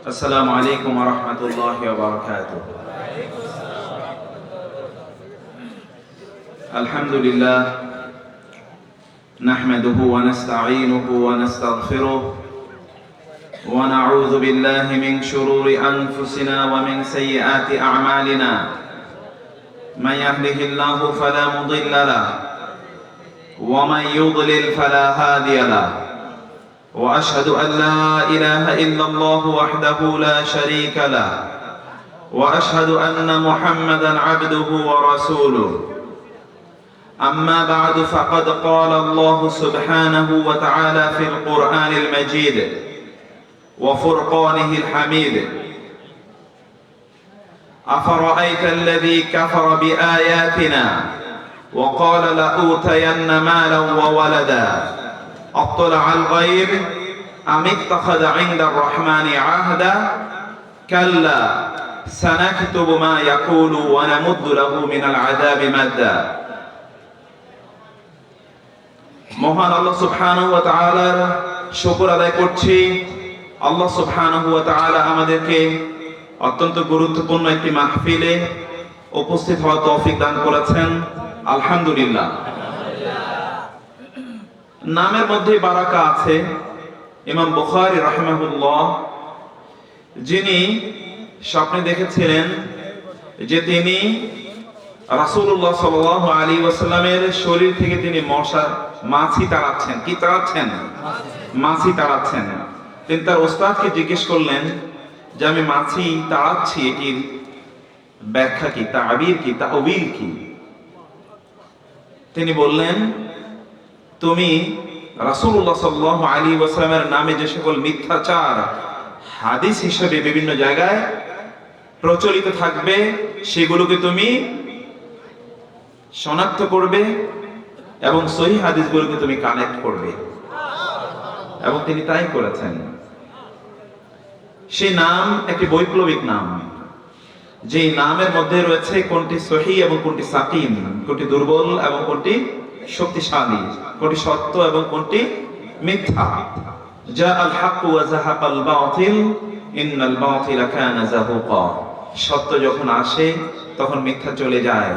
السلام عليكم ورحمة الله وبركاته. الحمد لله نحمده ونستعينه ونستغفره ونعوذ بالله من شرور أنفسنا ومن سيئات أعمالنا. من يهده الله فلا مضل له ومن يضلل فلا هادي له. وأشهد أن لا إله إلا الله وحده لا شريك له وأشهد أن محمدا عبده ورسوله. أما بعد فقد قال الله سبحانه وتعالى في القرآن المجيد وفرقانه الحميد: أفرأيت الذي كفر بآياتنا وقال لأوتين مالا وولدا أطلع الغيب أم اتخذ عند الرحمن عهدا كلا سنكتب ما يقول ونمد له من العذاب مدا. মহান আল্লাহ সুবহানাহু ওয়া তাআলার শুকর আদায় করছি। আল্লাহ সুবহানাহু ওয়া তাআলা আমাদেরকে অত্যন্ত গুরুত্বপূর্ণ একটি মাহফিলে উপস্থিত হওয়ার তৌফিক দান করেছেন, আলহামদুলিল্লাহ। নামের মধ্যে বারাকা আছে। ইমাম বুখারী রাহিমাহুল্লাহ, যিনি স্বপ্নে দেখেছিলেন যে তিনি রাসূলুল্লাহ সাল্লাল্লাহু আলাইহি ওয়াসাল্লামের শরীর থেকে তিনি মাছি তাড়াচ্ছেন। কি তাড়াচ্ছেন? মাছি তাড়াচ্ছেন। তিনি তার ওস্তাদকে জিজ্ঞেস করলেন যে আমি মাছি তাড়াচ্ছি, এটির ব্যাখ্যা কি, তাবির কি, তাওয়িল কি? তিনি বললেন, তুমি রাসূলুল্লাহ সাল্লাল্লাহু আলাইহি ওয়াসাল্লামের নামে যে সকল মিথ্যাচার হাদিস হিসেবে বিভিন্ন জায়গায় প্রচলিত থাকবে সেগুলোকে তুমি শনাক্ত করবে এবং সহিহ হাদিসগুলোকে তুমি কানেক্ট করবে। এবং তিনি তাই করেছেন। সেই নাম একটি বৈপ্লবিক নাম, যে নামের মধ্যে রয়েছে কোনটি সহিহ এবং কোনটি সাকিম, কোনটি দুর্বল এবং কোনটি শক্তিশালী, কোনটি সত্য এবং কোনটি মিথ্যা। জাআল হাক্কু ওয়া যাহাকাল বাতিল ইন্নাল বাতিলা কানা যাহুকা। সত্য যখন আসে তখন মিথ্যা চলে যায়।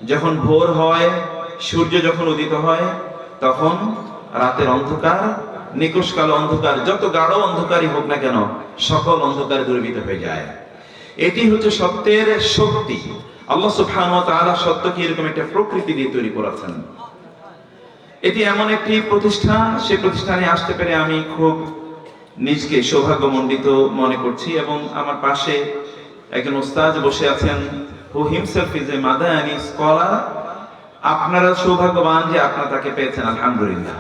যখন ভোর হয়, সূর্য যখন উদিত হয়, তখন রাতের অন্ধকার, নিকুশ কালো অন্ধকার, যত গাঢ় অন্ধকারই হোক না কেন, সকল অন্ধকার দূরীভূত হয়ে যায়। এটি হচ্ছে সত্যের শক্তি। আল্লাহ সুবহানাহু ওয়া তাআলা সত্যকে এরকম একটা প্রকৃতি দিয়ে তৈরি করেছেন। এটি এমন একটি প্রতিষ্ঠান, সেই প্রতিষ্ঠানে আসতে পেরে আমি খুব নিজকে সৌভাগ্যমণ্ডিত মনে করছি। এবং আমার পাশে একজন উস্তাদ বসে আছেন, who himself is a Madani scholar. আপনারা সৌভাগ্যবান যে আপনারা তাকে পেয়েছেন, আলহামদুলিল্লাহ।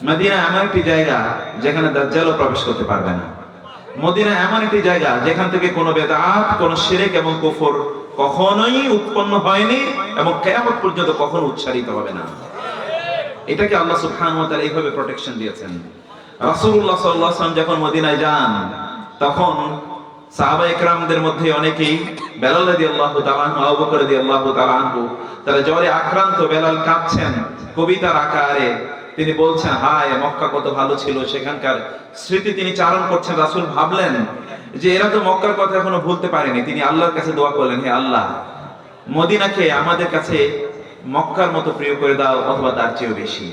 মদিনা এমন একটি জায়গা যেখানে দাজ্জালও প্রবেশ করতে পারবে না। মদিনা এমন একটি জায়গা যেখান থেকে কোনো বেদাত, কোনো শিরক এবং কুফর কখনোই উৎপন্ন হয়নি এবং কিয়ামত পর্যন্ত কখনো উচ্চারিত হবে না। এটাকে আল্লাহ সুবহানাহু ওয়া তাআলা এইভাবে প্রোটেকশন দিয়েছেন। রাসূলুল্লাহ সাল্লাল্লাহু আলাইহি ওয়াসাল্লাম যখন মদিনায় যান, তখন সাহাবায়ে কেরামদের মধ্যে অনেকেই, বেলাল রাদিয়াল্লাহু তাআলা আনহু, আবু বকর রাদিয়াল্লাহু তাআলা আনহু, তারা জ্বরে আক্রান্ত। বেলাল কাঁদছেন কবিতার আকারে। তিনি বলছেন, হায় মক্কা কত ভালো ছিল, সেখানকার স্মৃতি তিনি চারণ করছেন। রাসূল ভাবলেন যে এরা তো মক্কার কথা এখনো ভুলতে পারেনি। তিনি আল্লাহর কাছে দোয়া করলেন, হে আল্লাহ, মদিনাকে আমাদের কাছে মক্কার মতো প্রিয় করে দাও, অথবা তার চেয়েও বেশি।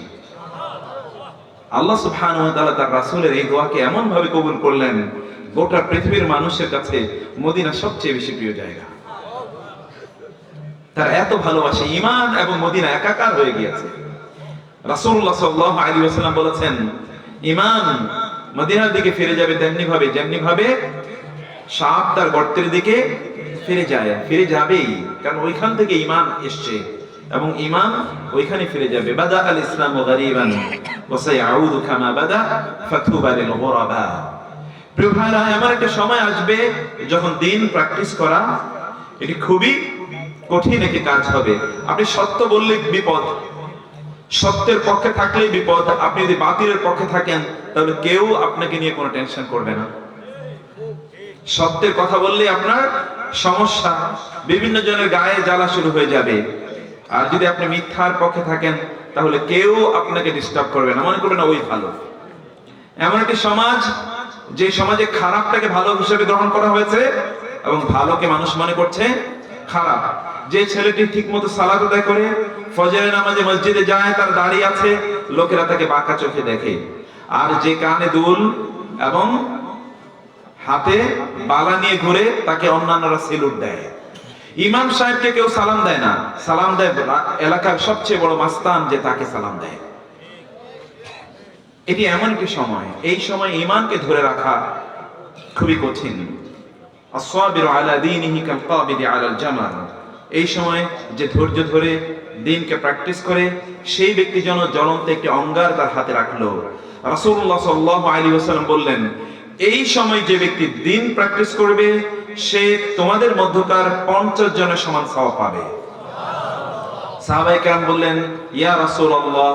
আল্লাহ সুবহানাহু ওয়া তাআলা তার রাসূলের এই দোয়াকে এমন ভাবে কবুল করলেন, গোটা পৃথিবীর মানুষের কাছে মদিনা সবচেয়ে বেশি প্রিয় জায়গা। তার এত ভালোবাসে, ঈমান এবং মদিনা একাকার হয়ে গিয়েছে। রাসূলুল্লাহ সাল্লাল্লাহু আলাইহি ওয়াসাল্লাম বলেছেন, ঈমান মদিনার দিকে ফিরে যাবে যেমনি ভাবে সাপ তার গর্তের দিকে ফিরে যায়, ফিরে যাবেই, কারণ ওইখান থেকে ঈমান এসেছে এবং ঈমান ওইখানে ফিরে যাবে। বাদা আল ইসলামু গরীবান ওয়া সায়াউদু কামা বাদা ফাতুবা লিল গুরাবা। প্রিয় ভাইরা, এমন একটা সময় আসবে যখন দিন প্র্যাকটিস করা এটি খুবই কঠিন একটি কাজ হবে। আপনি সত্য বললে বিপদ, সত্যের পক্ষে থাকলেই বিপদ। আপনি যদি বাতিলের পক্ষে থাকেন তাহলে কেউ আপনাকে নিয়ে কোনো টেনশন করবে না। সত্যের কথা বললে আপনার সমস্যা, বিভিন্ন জনের গায়ে জ্বালা শুরু হয়ে যাবে। আর যদি আপনি মিথ্যার পক্ষে থাকেন তাহলে কেউ আপনাকে ডিস্টার্ব করবে না, মনে করবে না ওই ভালো। এমন একটি সমাজ যে সমাজে খারাপটাকে ভালো হিসেবে গ্রহণ করা হয়েছে এবং ভালোকে মানুষ মনে করছে খারাপ। যে ছেলেটি ঠিকমতো সালাত আদায় করে, ফজরের নামাজে মসজিদে যায়, তার দাড়ি আছে, লোকেরা তাকে বাঁকা চোখে দেখে। আর যে কানে দুল এবং হাতে বালা নিয়ে ঘুরে, তাকে অন্যান্যরা সেলুট দেয়। ইমাম সাহেবকে কেউ সালাম দেয় না, সালাম দেয় এলাকার সবচেয়ে বড় মাস্তান, যে তাকে সালাম দেয়। এটি এমন একটি সময়, এই সময় ঈমানকে ধরে রাখা খুবই কঠিন। আসসাবিরু আলা দীনিহি কাল কাবিদি আলাল জামাল। এই সময় যে ধৈর্য ধরে দ্বীনকে প্র্যাকটিস করে, সেই ব্যক্তি যেন জ্বলন্ত একটি অঙ্গার তার হাতে রাখলো। রাসূলুল্লাহ সাল্লাল্লাহু আলাইহি ওয়াসাল্লাম বললেন, এই সময় যে ব্যক্তি দ্বীন প্র্যাকটিস করবে, সে তোমাদের মধ্যকার 50 জনের সমান সওয়াব পাবে। সাহাবায়ে কেরাম বললেন, ইয়া রাসূলুল্লাহ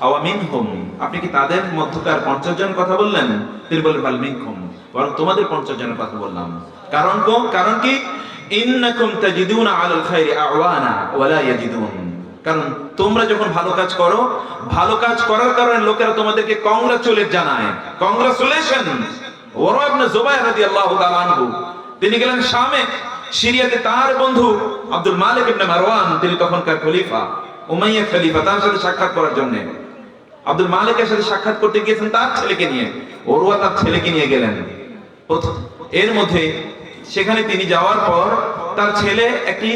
আওয়া মিনহুম, আপনি কি তাদের মধ্যকার 50 জন কথা বললেন? তিনি বললেন, বাল মিনকুম, বরং তোমাদের 50 জনের কথা বললাম। কারণ কি? ইন্নাকুম তাজিদুনা আলাল খাইরি আওয়ানা ওয়া লা ইয়াজিদুন। কারণ তোমরা যখন ভালো কাজ করো, ভালো কাজ করার কারণে লোকেরা তোমাদেরকে কংগ্রাচুলেট জানায়। কংগ্রাচুলেশন। ওরা ইবনে জুবাইর রাদিয়াল্লাহু তাআলা আনহু, তিনি গেলেন শামে, সিরিয়াতে তার বন্ধু আব্দুল মালিক ইবনে মারওয়ান, তিনি তখনকার খলিফা, উমাইয়া খলিফা, তার সাথে সাক্ষাৎ করার জন্য আব্দুল মালিকের সাথে সাক্ষাৎ করতে গিয়েছেন তার ছেলেকে নিয়ে। ওরওয়া তার ছেলেকে নিয়ে গেলেন। এর মধ্যে সেখানে তিনি যাওয়ার পর তার ছেলে একটি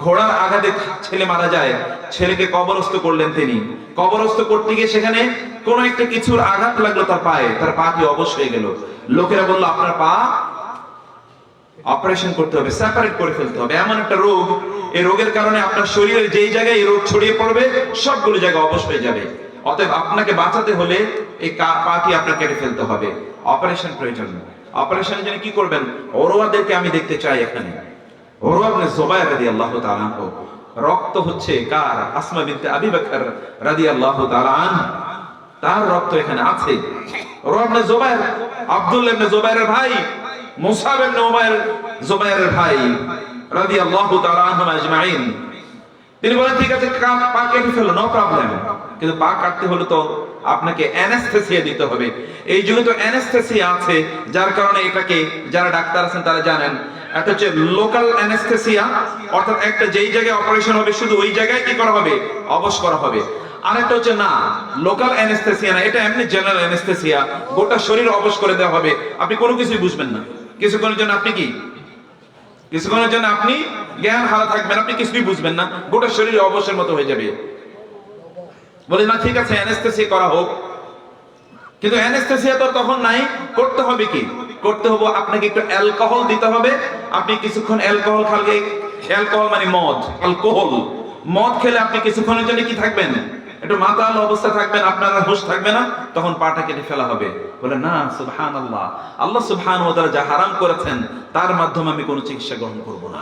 ঘোড়ার আঘাতে ছেলে মারা যায়। ছেলেকে কবরস্থ করলেন তিনি। কবরস্থ করতে গিয়ে সেখানে কোন একটা কিছুর আঘাত লাগলো তার পায়ে, তার পা কি অবশ হয়ে গেল। লোকেরা বলল, আপনার পা অপারেশন করতে হবে, সেপারেট করে ফেলতে হবে। এমন একটা রোগ, এই রোগের কারণে আপনার শরীরের যেই জায়গায় এই রোগ ছড়িয়ে পড়বে, সবগুলো জায়গা অবশ হয়ে যাবে। অতএব আপনাকে বাঁচাতে হলে এই পা কি আপনার কেটে ফেলতে হবে, অপারেশন প্রয়োজন। অপারেশনের জন্য কি করবেন? ওরওয়াদেরকে আমি দেখতে চাই এখানে। ওরওয়া ইবনে জুবাইর রাদিয়াল্লাহু তাআলা আনহু, রক্ত হচ্ছে কার? আসমা বিনতে আবি বকর রাদিয়াল্লাহু তাআলা আনহা, তার রক্ত এখানে আছে। ওরওয়া ইবনে জুবাইর আব্দুল্লাহ ইবনে জুবাইরের ভাই, মুসআব ইবনে উমাইর জুবাইরের ভাই রাদিয়াল্লাহু তাআলা আনহুম আজমাইন। তিনি বলেন, ঠিক আছে, পা কেটে ফেলো, নো প্রবলেম, কিন্তু পা কাটতে হলে তো আপনাকে অ্যানেস্থেসিয়া দিতে হবে। এই যুগে তো অ্যানেস্থেসিয়া আছে, যার কারণে এটাকে, যারা ডাক্তার আছেন তারা জানেন, একটা হচ্ছে লোকাল অ্যানেস্থেসিয়া, অর্থাৎ একটা যেই জায়গায় অপারেশন হবে শুধু ওই জায়গায় কি করা হবে, অবশ করা হবে। আরেকটা হচ্ছে না, লোকাল অ্যানেস্থেসিয়া না, এটা এমনি জেনারেল অ্যানেস্থেসিয়া, গোটা শরীর অবশ করে দেওয়া হবে। আপনি কোনো কিছুই বুঝবেন না, কিছুক্ষণের জন্য আপনি কি, কিছুক্ষণের জন্য আপনি জ্ঞান হারা থাকবেন, আপনি কিছুই বুঝবেন না, গোটা শরীর অবশের মতো হয়ে যাবে। বলে না, ঠিক আছে, অ্যানেস্থেসিয়া করা হোক, কিন্তু অ্যানেস্থেসিয়া তো তখন নাই। করতে হবে কি? করতে হবে আপনাকে একটু অ্যালকোহল দিতে হবে। আপনি কিছুক্ষণ অ্যালকোহল খালে, অ্যালকোহল মানে মদ, অ্যালকোহল, মদ খেলে আপনি কিছুক্ষণের জন্য কি থাকবেন, একটু মাতাল অবস্থা থাকবেন, আপনার হুঁশ থাকবে না, তখন পাটা কেটে ফেলা হবে। বলে না, সুবহানাল্লাহ, আল্লাহ সুবহানাহু ওয়া তাআলা যা হারাম করেছেন তার মাধ্যমে আমি কোনো চিকিৎসা গ্রহণ করব না।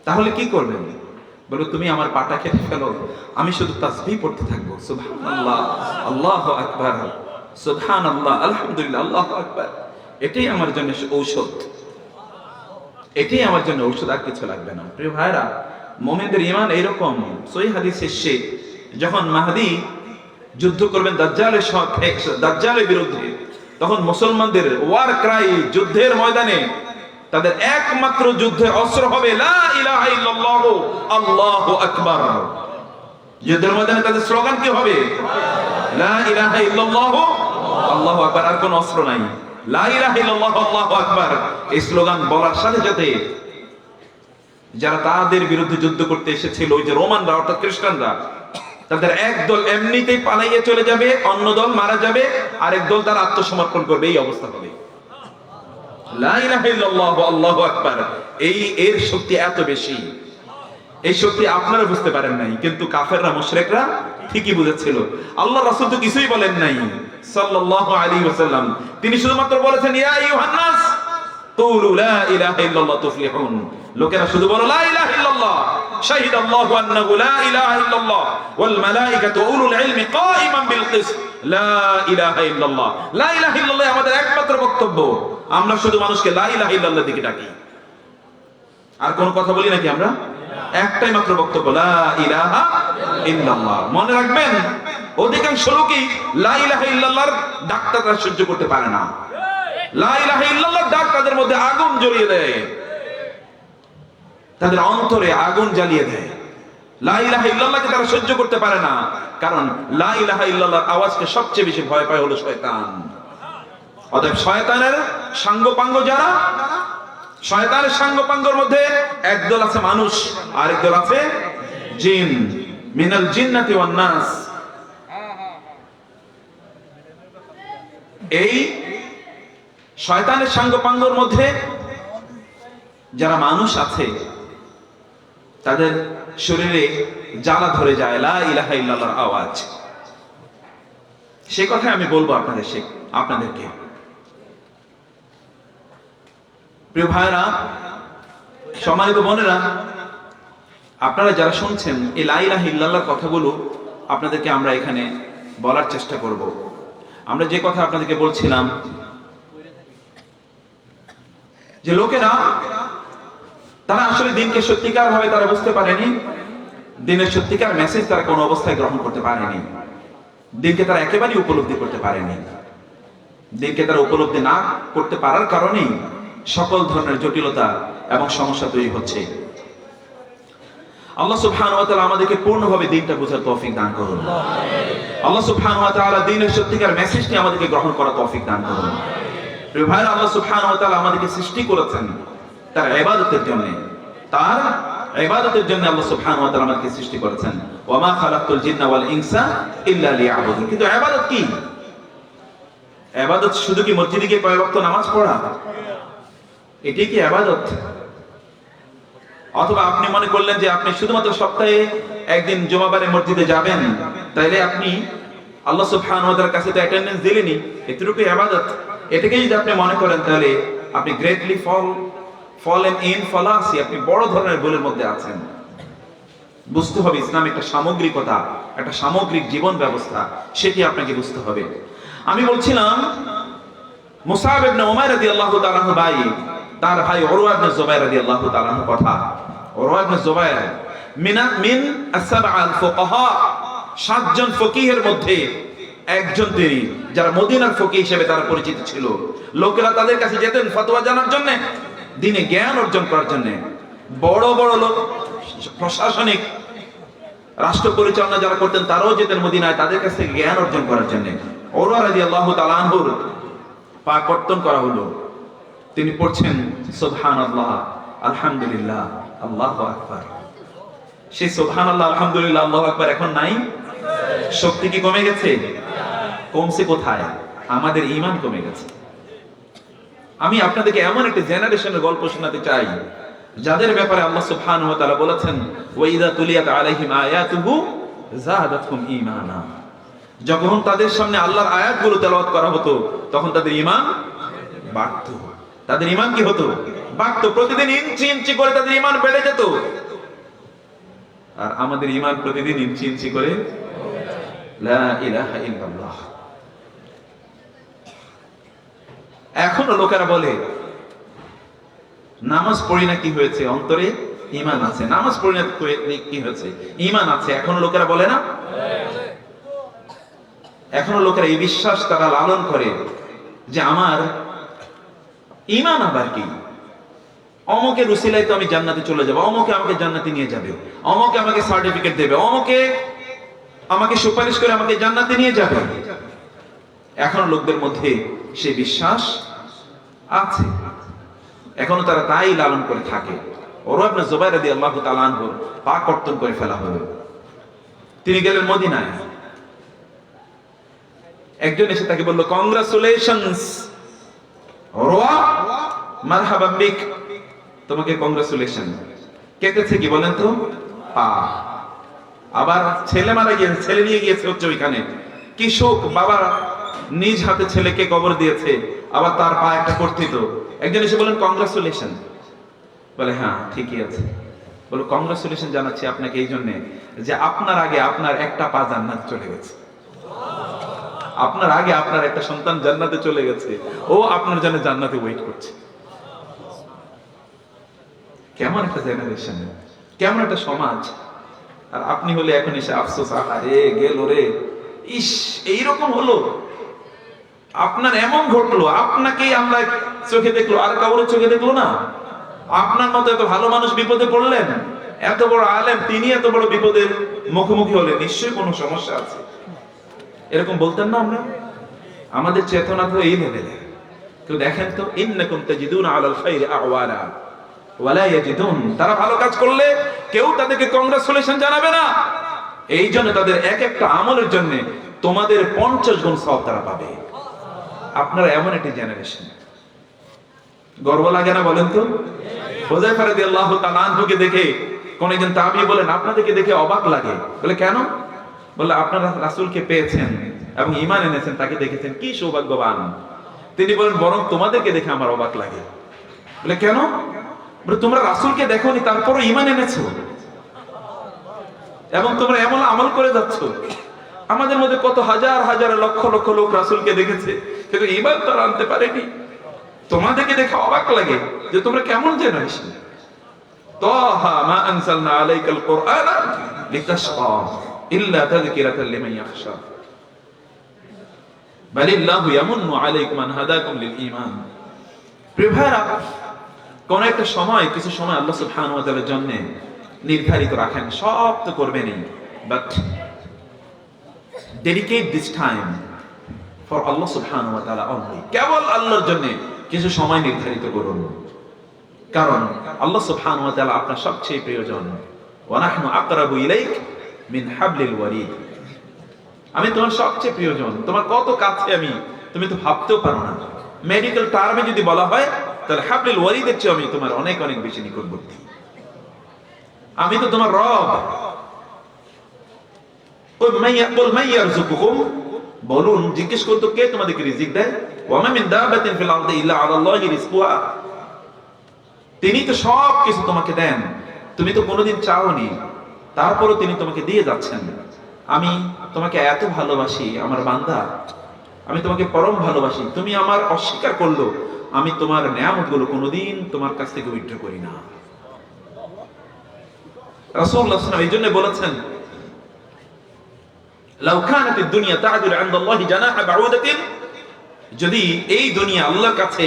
তাহলে কি করবেন? বলো, তুমি আমার পাটা কেটে ফেলো, আমি শুধু তাসবিহ পড়তে থাকবো, সুবহানাল্লাহ, আল্লাহু আকবার, সুবহানাল্লাহ, আলহামদুলিল্লাহ, আল্লাহু আকবার। এটাই আমার জন্য ঔষধ, এটাই আমার জন্য ঔষধ, আর কিছু লাগবে না। প্রিয় ভাইরা, মুমিনদের ঈমান এইরকম। সহিহ হাদিস এসেছে, যখন মাহদী যুদ্ধ করবেন দাজ্জালের বিরুদ্ধে, তখন মুসলমানদের ওয়ার ক্রাই, যুদ্ধের ময়দানে তাদের একমাত্র যুদ্ধের অস্ত্র হবে লা ইলাহা ইল্লাল্লাহ আল্লাহু আকবার। যুদ্ধের ময়দানে তাদের স্লোগান কি হবে? লা ইলাহা ইল্লাল্লাহ আল্লাহু আকবার। আর কোন অস্ত্র নাই, লা ইলাহা ইল্লাল্লাহ আল্লাহু আকবার। এই স্লোগান বলার সাথে সাথে যারা তাদের বিরুদ্ধে যুদ্ধ করতে এসেছিল, ওই যে রোমানরা অর্থাৎ খ্রিস্টানরা, তাদের একদল এমনিতেই পালাইয়ে চলে যাবে, অন্য দল মারা যাবে, আরেক দল তার আত্মসমর্পণ করবে। এই অবস্থা হবে। লা ইলাহা ইল্লাল্লাহ আল্লাহু আকবার, এর শক্তি এত বেশি। এই শক্তি আপনারা বুঝতে পারেন নাই, কিন্তু কাফেররা, মুশরিকরা ঠিকই বুঝেছিল। আল্লাহ রাসূল তো কিছুই বলেন নাই সাল্লাল্লাহু আলাইহি ওয়াসাল্লাম। তিনি শুধুমাত্র বলেছেন, ইয়া আইয়ুহান নাস কুলু লা ইলাহা ইল্লাল্লাহ তুফলিহুন। লোকেরা শুধু বলো লা ইলাহা ইল্লাল্লাহ, শাহিদাল্লাহু আন্নাহু লা ইলাহা ইল্লাল্লাহ ওয়াল মালায়েকাতু ওয়া উলুল ইলমি কাইমান বিল কিসত। লা ইলাহা ইল্লাল্লাহ, লা ইলাহা ইল্লাল্লাহ আমাদের একমাত্র বক্তব্য। আমরা শুধু মানুষকে লা ইলাহা ইল্লাল্লাহ দিকে ডাকি, আর কোন কথা বলি নাকি আমরা? একটাই মাত্র বক্তব্য, লা ইলাহা ইল্লাল্লাহ। মনে রাখবেন, অধিকাংশ লোকই লা ইলাহা ইল্লাল্লাহর ডাকটা তারা সহ্য করতে পারে না। লা ইলাহা ইল্লাল্লাহর ডাক তাদের মধ্যে আগুন জ্বলিয়ে দেয়, তাদের অন্তরে আগুন জ্বালিয়ে দেয়। লা ইলাহা ইল্লাল্লাহকে তারা সহ্য করতে পারে না, কারণ লা ইলাহা ইল্লাল্লাহর আওয়াজকে সবচেয়ে বেশি ভয় পায় হলো শয়তান। অতএব শয়তানের সাঙ্গপাঙ্গ যারা, শয়তানের সাঙ্গপাঙ্গর মধ্যে একদল আছে মানুষ, আরেক দল আছে জিন। মিনাল জিন্নাতি ওয়ান নাস। এই শয়তানের সাঙ্গপাঙ্গর মধ্যে যারা মানুষ আছে তাদের শরীরে জ্বালা ধরে যায় লা ইলাহা ইল্লাল্লাহর আওয়াজ। সে কথাই আমি বলবো আপনাদেরকে। প্রিয় ভাইরা, সম্মানিত বোনেরা, আপনারা যারা শুনছেন এই লা ইলাহা ইল্লাল্লাহর কথাগুলো আপনাদেরকে আমরা এখানে বলার চেষ্টা করব। আমরা যে কথা আপনাদেরকে বলছিলাম যে লোকেরা তারা আসলে দিনকে সত্যিকার ভাবে তারা বুঝতে পারেনি, দিনের সত্যিকার মেসেজ তারা কোনো অবস্থায় গ্রহণ করতে পারেনি, দিনকে তারা একেবারেই উপলব্ধি করতে পারেনি। দিনকে তারা উপলব্ধি না করতে পারার কারণেই সকল ধরনের জটিলতা এবং সমস্যা তৈরি হচ্ছে। আল্লাহ সুবহানাহু ওয়া তাআলা আমাদেরকে পূর্ণভাবে দিনটা বোঝার তৌফিক দান করুন। আল্লাহ সুবহানাহু ওয়া তাআলা দিনের সত্যিকার মেসেজটি আমাদেরকে গ্রহণ করার তৌফিক দান করুন। প্রিয় ভাইরা, আল্লাহ সুবহানাহু ওয়া তাআলা আমাদেরকে সৃষ্টি করেছেন তার ইবাদতের জন্য, তার ইবাদতের জন্য আল্লাহ সুবহানাহু ওয়া তাআলা আমাদেরকে সৃষ্টি করেছেন। ওয়া মা খালাকতুল জিন্না ওয়াল ইনসা ইল্লা লিয়াবুদুন। কিন্তু ইবাদত কি? ইবাদত শুধু কি মসজিদে গিয়ে কয়েক ওয়াক্ত নামাজ পড়া? এটাই কি ইবাদত? অথবা আপনি মনে করলেন যে আপনি শুধুমাত্র সপ্তাহে একদিন জুমাবারে মসজিদে যাবেন, তাইলে আপনি আল্লাহ সুবহানাহু ওয়া তাআলার কাছে তো অ্যাটেন্ডেন্স দিলেনই, এতটুকু ইবাদত। এটাকে যদি আপনি মনে করেন তাহলে আপনি গ্রেটলি ফলেন ইন ফলাসি, আপনি বড় ধরনের ভুলের মধ্যে আছেন। বুঝতে হবে ইসলাম একটা সামগ্রিকতা, একটা সামগ্রিক জীবন ব্যবস্থা, সেটি আপনাকে বুঝতে হবে। আমি বলছিলাম মুসআব ইবনে উমাইর রাদিয়াল্লাহু তাআলা আনহু ভাই, তার ভাই উরওয়া ইবনে জুবাইর রাদিয়াল্লাহু তাআলা আনহু কথা। উরওয়া ইবনে জুবাইর মিন আস-সাবআল ফুকাহা, 7 জন ফকিহের মধ্যে একজন তিনি, যারা মদিনার ফকিহ হিসেবে তারা পরিচিত ছিল। লোকেরা তাদের কাছে যেতেন ফতোয়া জানার জন্য, দিনে জ্ঞান অর্জন করার জন্য। বড় বড় লোক, প্রশাসনিক রাষ্ট্র পরিচালনা যারা করতেন তারাও যেতেন মদিনায় তাদের কাছ থেকে জ্ঞান অর্জন করার জন্য। উরওয়া রাদিয়াল্লাহু তাআলা আনহুর পা কর্তন করা হলো। তিনি পড়ছেন সুবহানাল্লাহ আলহামদুলিল্লাহ আল্লাহু আকবার। সেই সুবহানাল্লাহ আলহামদুলিল্লাহ আল্লাহু আকবার এখন নাই। শক্তি কি কমে গেছে? কমছে কোথায়? আমাদের ঈমান কমে গেছে। আমি আপনাদেরকে এমন একটা জেনারেশনের গল্প শোনাতে চাই যাদের ব্যাপারে আল্লাহ সুবহানাহু ওয়া তাআলা বলেছেন ওয়া ইযা তুলিয়াত আলাইহিম আয়াতুহু যাদাতহুম ঈমানা। যখন তাদের সামনে আল্লাহর আয়াতগুলো তেলাওয়াত করা হতো তখন তাদের ঈমান বাড়তো। তাদের ঈমান কি হতো? বাড়তো। প্রতিদিন ইঞ্চি ইঞ্চি করে তাদের ঈমান বেড়ে যেত। আর আমাদের ঈমান প্রতিদিন ইঞ্চি ইঞ্চি করে লা ইলাহা ইল্লাল্লাহ। এখনো লোকেরা বলে নামাজ পড়ি না কি হয়েছে, অন্তরে ঈমান আছে। নামাজ পড়ি না কি হয়েছে, ঈমান আছে। এখনো লোকেরা বলে না? এখনো লোকেরা এই বিশ্বাস তারা লালন করে যে আমার ঈমান আবার কি, অমুকের উসিলায় তো আমি জান্নাতে চলে যাব, অমুকে আমাকে জান্নাতে নিয়ে যাবে, অমুকে আমাকে সার্টিফিকেট দেবে, অমুকে আমাকে সুপারিশ করে আমাকে জান্নাতে নিয়ে যাবে। এখনো লোকদের মধ্যে সেই বিশ্বাস আছে, এখনো তারা তাই লালন করে থাকে। উরওয়া ইবনে জুবাইর রাদিয়াল্লাহু তাআলা আনহু পা কর্তন করে ফেলা হলো। তিনি গেলেন মদিনায়। একজন এসে তাকে বলল কংগ্রাচুলেশনস উরওয়া, মারহাবান বিক, তোমাকে কংগ্রাচুলেশন। কেটেছে কি বলেন তো? পা। আবার ছেলে মারা গিয়েছে, ছেলে নিয়ে গিয়েছে হচ্ছে ওইখানে। কি শোক, বাবা নিজ হাতে ছেলেকে কবর দিয়েছে, আবার তার পা একটা কর্তিত। একজন এসে বলেন কংগ্রাচুলেশন। বলে হ্যাঁ ঠিকই আছে। বলো কংগ্রাচুলেশন জানাচ্ছি আপনাকে এই জন্য যে আপনার আগে আপনার একটা পা জান্নাতে চলে গেছে, আপনার আগে আপনার একটা সন্তান জান্নাতে চলে গেছে, ও আপনার জন্য জান্নাতে ওয়েট করছে। কেমন একটা জেনারেশন, কেমন একটা সমাজ। আর আপনি হলে এখন এসে আফসোস, আরে গেল রে, ইস, এইরকম হলো, আপনার এমন ঘটলো, আপনাকেই আল্লাহ চোখে দেখলো, আর কাউরে চোখে দেখলো না। আপনার মতো এত ভালো মানুষ বিপদে পড়লেন, এত বড় আলেম, তিনি এত বড় বিপদের মুখোমুখি হলেন, নিশ্চয়ই কোনো সমস্যা আছে। এরকম বলতেন না আমরা? আমাদের চেতনা তো এই লেভেলে। কেউ দেখেন তো, ইন্নাকুম তাজিদুনা আলাল খাইরি আওয়ানা ওয়ালা ইয়াজিদুন, তারা ভালো কাজ করলে কেউ তাদেরকে কংগ্রাচুলেশন জানাবে না। এই জন্য তাদের এক একটা আমলের জন্য তোমাদের 50 গুণ সওয়াব তারা পাবে। আপনারা এমন একটি জেনারেশন, গর্ব লাগে না বলেন তো? হুযায়ফা রাদিয়াল্লাহু তাআলা আনহুকে দেখে কোন একজন তাবী বলেন, আপনাদেরকে দেখে অবাক লাগে। বলে কেন? বলে আপনারা রাসূলকে পেয়েছেন এবং ঈমান এনেছেন, তাকে দেখেছেন, কি সৌভাগ্যবান। তিনি বলেন, বরং তোমাদেরকে দেখে আমার অবাক লাগে। বলে কেন? বলে তোমরা রাসূলকে দেখোনি, তারপরও ঈমান এনেছো এবং তোমরা এমন আমল করে যাচ্ছ। আমাদের মধ্যে কত হাজার হাজার লক্ষ লক্ষ লোক রাসূলকে দেখেছে, কিন্তু ঈমান তো আনতে পারেনি। তোমাদেরকে দেখে অবাক লাগে যে তোমরা কেমন জেনারেশন। তাহা মা আনসালনা আলাইকাল কুরআনা লিতাশকা ইল্লা তাযকিরাতাল লিমান ইয়াখশা বালিল্লাহু ইয়ামুন্নু আলাইকুম আন হাদাকুম লিল ঈমান। প্রিয় ভাইরা, কোন একটা সময়, কিছু সময় আল্লাহ সুবহানাহু ওয়া তাআলার জন্য নির্ধারিত রাখেন, সব তো করবেনই, but dedicate this time for আল্লাহ সুবহানাহু ওয়া তাআলা অনলি। কেবল আল্লাহর জন্য কিছু সময় নির্ধারিত করুন, কারণ আল্লাহ সুবহানাহু ওয়া তাআলা আপনার সবচেয়ে প্রিয়জন। ওয়া নাহনু আকরাবু ইলাইক মিন হাবলিল ওয়ারিদ, আমি তোমার সবচেয়ে প্রিয়জন, তোমার কত কাছে আমি, তুমি তো ভাবতেও পারো না। মেডিকেল টার্মে যদি বলা হয়, তাহলে হাবলিল ওয়ারিদের চেয়ে আমি তোমার অনেক অনেক বেশি নিকটবর্তী। আমি তো তোমার রব। বলুন, জিজ্ঞেস করতো, কে তোমাদেরকে রিজিক দেয়? ওয়া মা মিন দাবাতিন ফিল আরদি ইল্লা আলাল্লাহি রিজকুহা, তিনি তো সব কিছু তোমাকে দেন, তুমি তো কোনোদিন চাওনি, তারপরও তিনি তোমাকে দিয়ে যাচ্ছেন। আমি তোমাকে এত ভালোবাসি আমার বান্দা, আমি তোমাকে পরম ভালোবাসি, তুমি আমার অস্বীকার করলো, আমি তোমার নেয়ামতগুলো কোনোদিন তোমার কাছ থেকে উইথড্র করি না। রাসূলুল্লাহ সাল্লাল্লাহু আলাইহি ওয়াসাল্লাম এই জন্য বলেছেন, লাউ কানাতিদ দুনিয়া তা'দিলু 'ইনদাল্লাহি জানাহা বাউদাতিন, যদি এই দুনিয়া আল্লাহর কাছে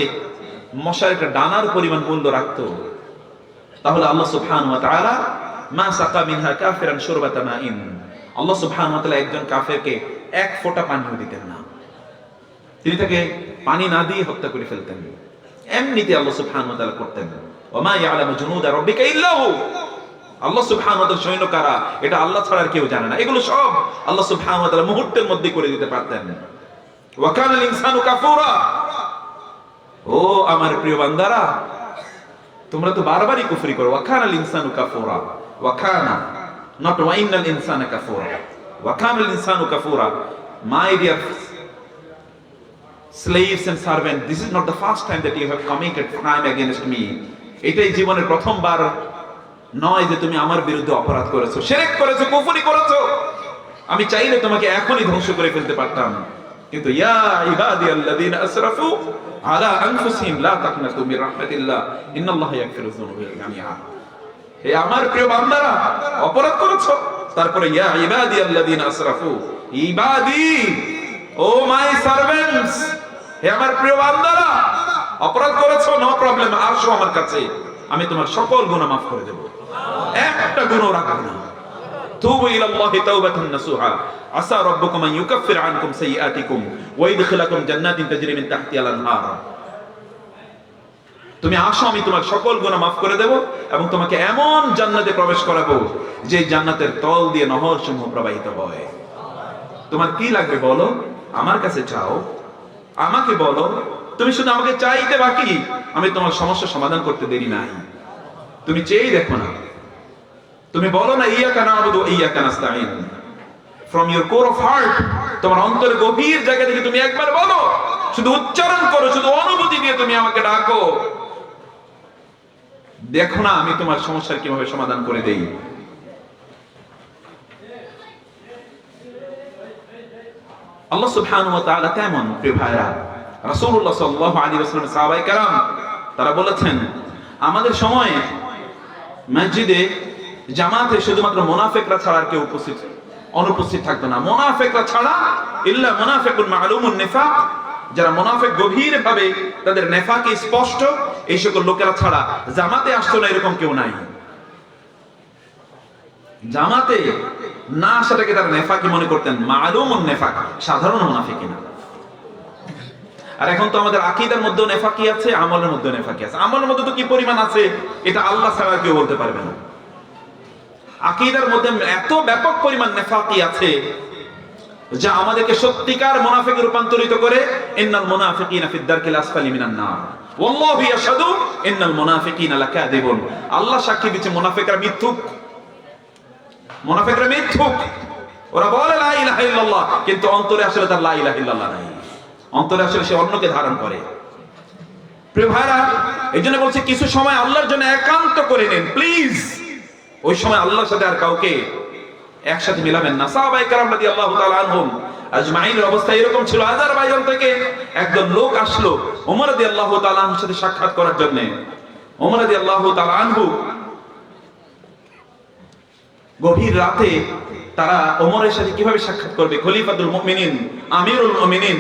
মশার একটা ডানার পরিমাণ মূল্য রাখতো, তাহলে আল্লাহ সুবহানাহু ওয়া তাআলা মা সাকা মিনহা কাফিরান শুরবাতা মাইন, আল্লাহ সুবহানাহু ওয়া তাআলা একজন কাফেরকে এক ফোঁটা পানিও দিতেন না, তিনি তাকে পানি না দিয়ে হত্যা করে ফেলতেন। এমনিতে আল্লাহ সুবহানাহু ওয়া তাআলা করতেন। ওয়া মা ইয়ালামু জুনুদা রাব্বিকা ইল্লা হু, আল্লাহ সুবহানাহু ওয়া তাআলার সৈন্য কারা এটা আল্লাহ ছাড়া আর কেউ জানে না। এগুলো সব আল্লাহ সুবহানাহু ওয়া তাআলা মুহূর্তের মধ্যে করে দিতে পারতেন। ওয়া কানাল ইনসানু কাফুরা, ও আমার প্রিয় বান্দারা, তোমরা তো বারবারই কুফরি করো। ওয়া কানাল ইনসানু কাফুরা, ওয়া কানা, নট ওয়া ইন্নাল ইনসানা কাফুরা, ওয়া কানাল ইনসানু কাফুরা। My dear slaves and servants, this is not the first time that you have committed crime against me. এটাই জীবনের প্রথমবার নয় যে তুমি আমার বিরুদ্ধে অপরাধ করেছো, শিরক করেছো, কুফরি করেছো। আমি চাইলে তোমাকে এখনই ধ্বংস করে ফেলতে পারতাম, কিন্তু ইয়া ইবাদিয়াল্লাযীনা আসরাফু আলা আনফুসিহিম লা তাকনাতু মির রাহমাতিল্লাহ ইন্নাল্লাহা ইয়াগফিরুয যুনুবা জামিআ। হে আমার প্রিয় বান্দারা, অপরাধ করেছো, তারপরে ইয়া ইবাদিয়াল্লাযীনা আসরাফু, ইবাদি, ও মাই সার্ভেন্টস, হে আমার প্রিয় বান্দারা, অপরাধ করেছো, নো প্রবলেম, আসো আমার কাছে, আমি তোমার সকল গুনাহ মাফ করে দেব, একটা গুনাহ রাখবো না। তুবু ইলাল্লাহি তাওবাতান নাসুহা আসা রাব্বুকুম আন ইউকাফির আনকুম সাইয়্যাতিকুম ওয়া ইদখিলাকুম জান্নাতিন তাজরি মিন তাহতিহাল আনহার। তুমি আসো, আমি তোমার সকল গুনাহ মাফ করে দেব এবং তোমাকে এমন জান্নাতে প্রবেশ করাবো যে জান্নাতের তল দিয়ে নহরসমূহ প্রবাহিত হয়। তোমার কি লাগবে বলো, আমার কাছে চাও, আমাকে বলো, তুমি শুধু আমাকে চাইতে বাকি, আমি তোমার সমস্যা সমাধান করতে দেরি নাই। তুমি চেয়েই দেখো না, তুমি বলো না ইয়াকা না'বুদু ওয়া ইয়াকা নাস্তাঈন, from your core of heart, তোমার অন্তরের গভীর জায়গা থেকে তুমি একবার বলো, শুধু উচ্চারণ করো, শুধু অনুভূতি দিয়ে তুমি আমাকে ডাকো, দেখো না আমি তোমার সমস্যার কিভাবে সমাধান করে দেই। আল্লাহ সুবহানাহু ওয়া তাআলা কেমন প্রিয় ভাইরা, রাসূলুল্লাহ সাল্লাল্লাহু আলাইহি ওয়াসাল্লাম, সাহাবায়ে কেরাম তারা বলেছেন, আমাদের সময়ে মসজিদে জামাতে শুধুমাত্র মুনাফিকরা ছাড়া আর কেউ উপস্থিত অনুপস্থিত থাকতো না। মুনাফিকরা ছাড়া ইল্লা মুনাফিকুন মালুমুন নিফাক, যারা মুনাফিক গভীর ভাবে তাদের নেফাকি স্পষ্ট, এই সকল লোকেরা ছাড়া জামাতে আসতো না এরকম কেউ নাই। জামাতে না আসাটাকে তারা নেফাকি মনে করতেন, মালুমুন নেফাক, সাধারণ মুনাফিক না। আর এখন তো আমাদের আকীদার মধ্যেও নেফাকি আছে, আমলের মধ্যেও নেফাকি আছে। আমলের মধ্যে তো কি পরিমাণ আছে এটা আল্লাহ ছাড়া কেউ বলতে পারবে না। আকীদার মধ্যে এত ব্যাপক পরিমাণ নেফাকি আছে যা আমাদেরকে সত্যিকার মুনাফিকে রূপান্তরিত করে। ইন্নাল মুনাফিকিনা ফিদ দারকিল আসফালি মিনান নার ওয়াল্লাহু ইয়াশহাদু ইন্নাল মুনাফিকিনা লাকাযিবুন। আল্লাহ সাক্ষী দিচ্ছে মুনাফিকরা মিথ্যুক, মুনাফিকরা মিথ্যুক। ওরা বলে লা ইলাহা ইল্লাল্লাহ, কিন্তু অন্তরে আসলে তার লা ইলাহা ইল্লাল্লাহ নাই, অন্তরে আসলে সে অন্যকে ধারণ করে। প্রিয় ভাইরা, এইজন্য বলছে কিছু সময় আল্লাহর জন্য একান্ত করে নিন প্লিজ। ওই সময় আল্লাহর সাথে আর কাউকে একসাথে মিলাবেন না। সাহাবায়ে কেরাম রাদিয়াল্লাহু তাআলা আনহুম আজমাইনের অবস্থা এরকম ছিল। আজারবাইজান থেকে একজন লোক আসলো ওমর রাদিয়াল্লাহু তাআলা আনহুর সাথে সাক্ষাৎ করার জন্য। ওমর রাদিয়াল্লাহু তাআলা আনহু গভীর রাতে তারা ওমরের সাথে কিভাবে সাক্ষাৎ করবে, খলিফাতুল মুমিনিন, আমিরুল মুমিনিন,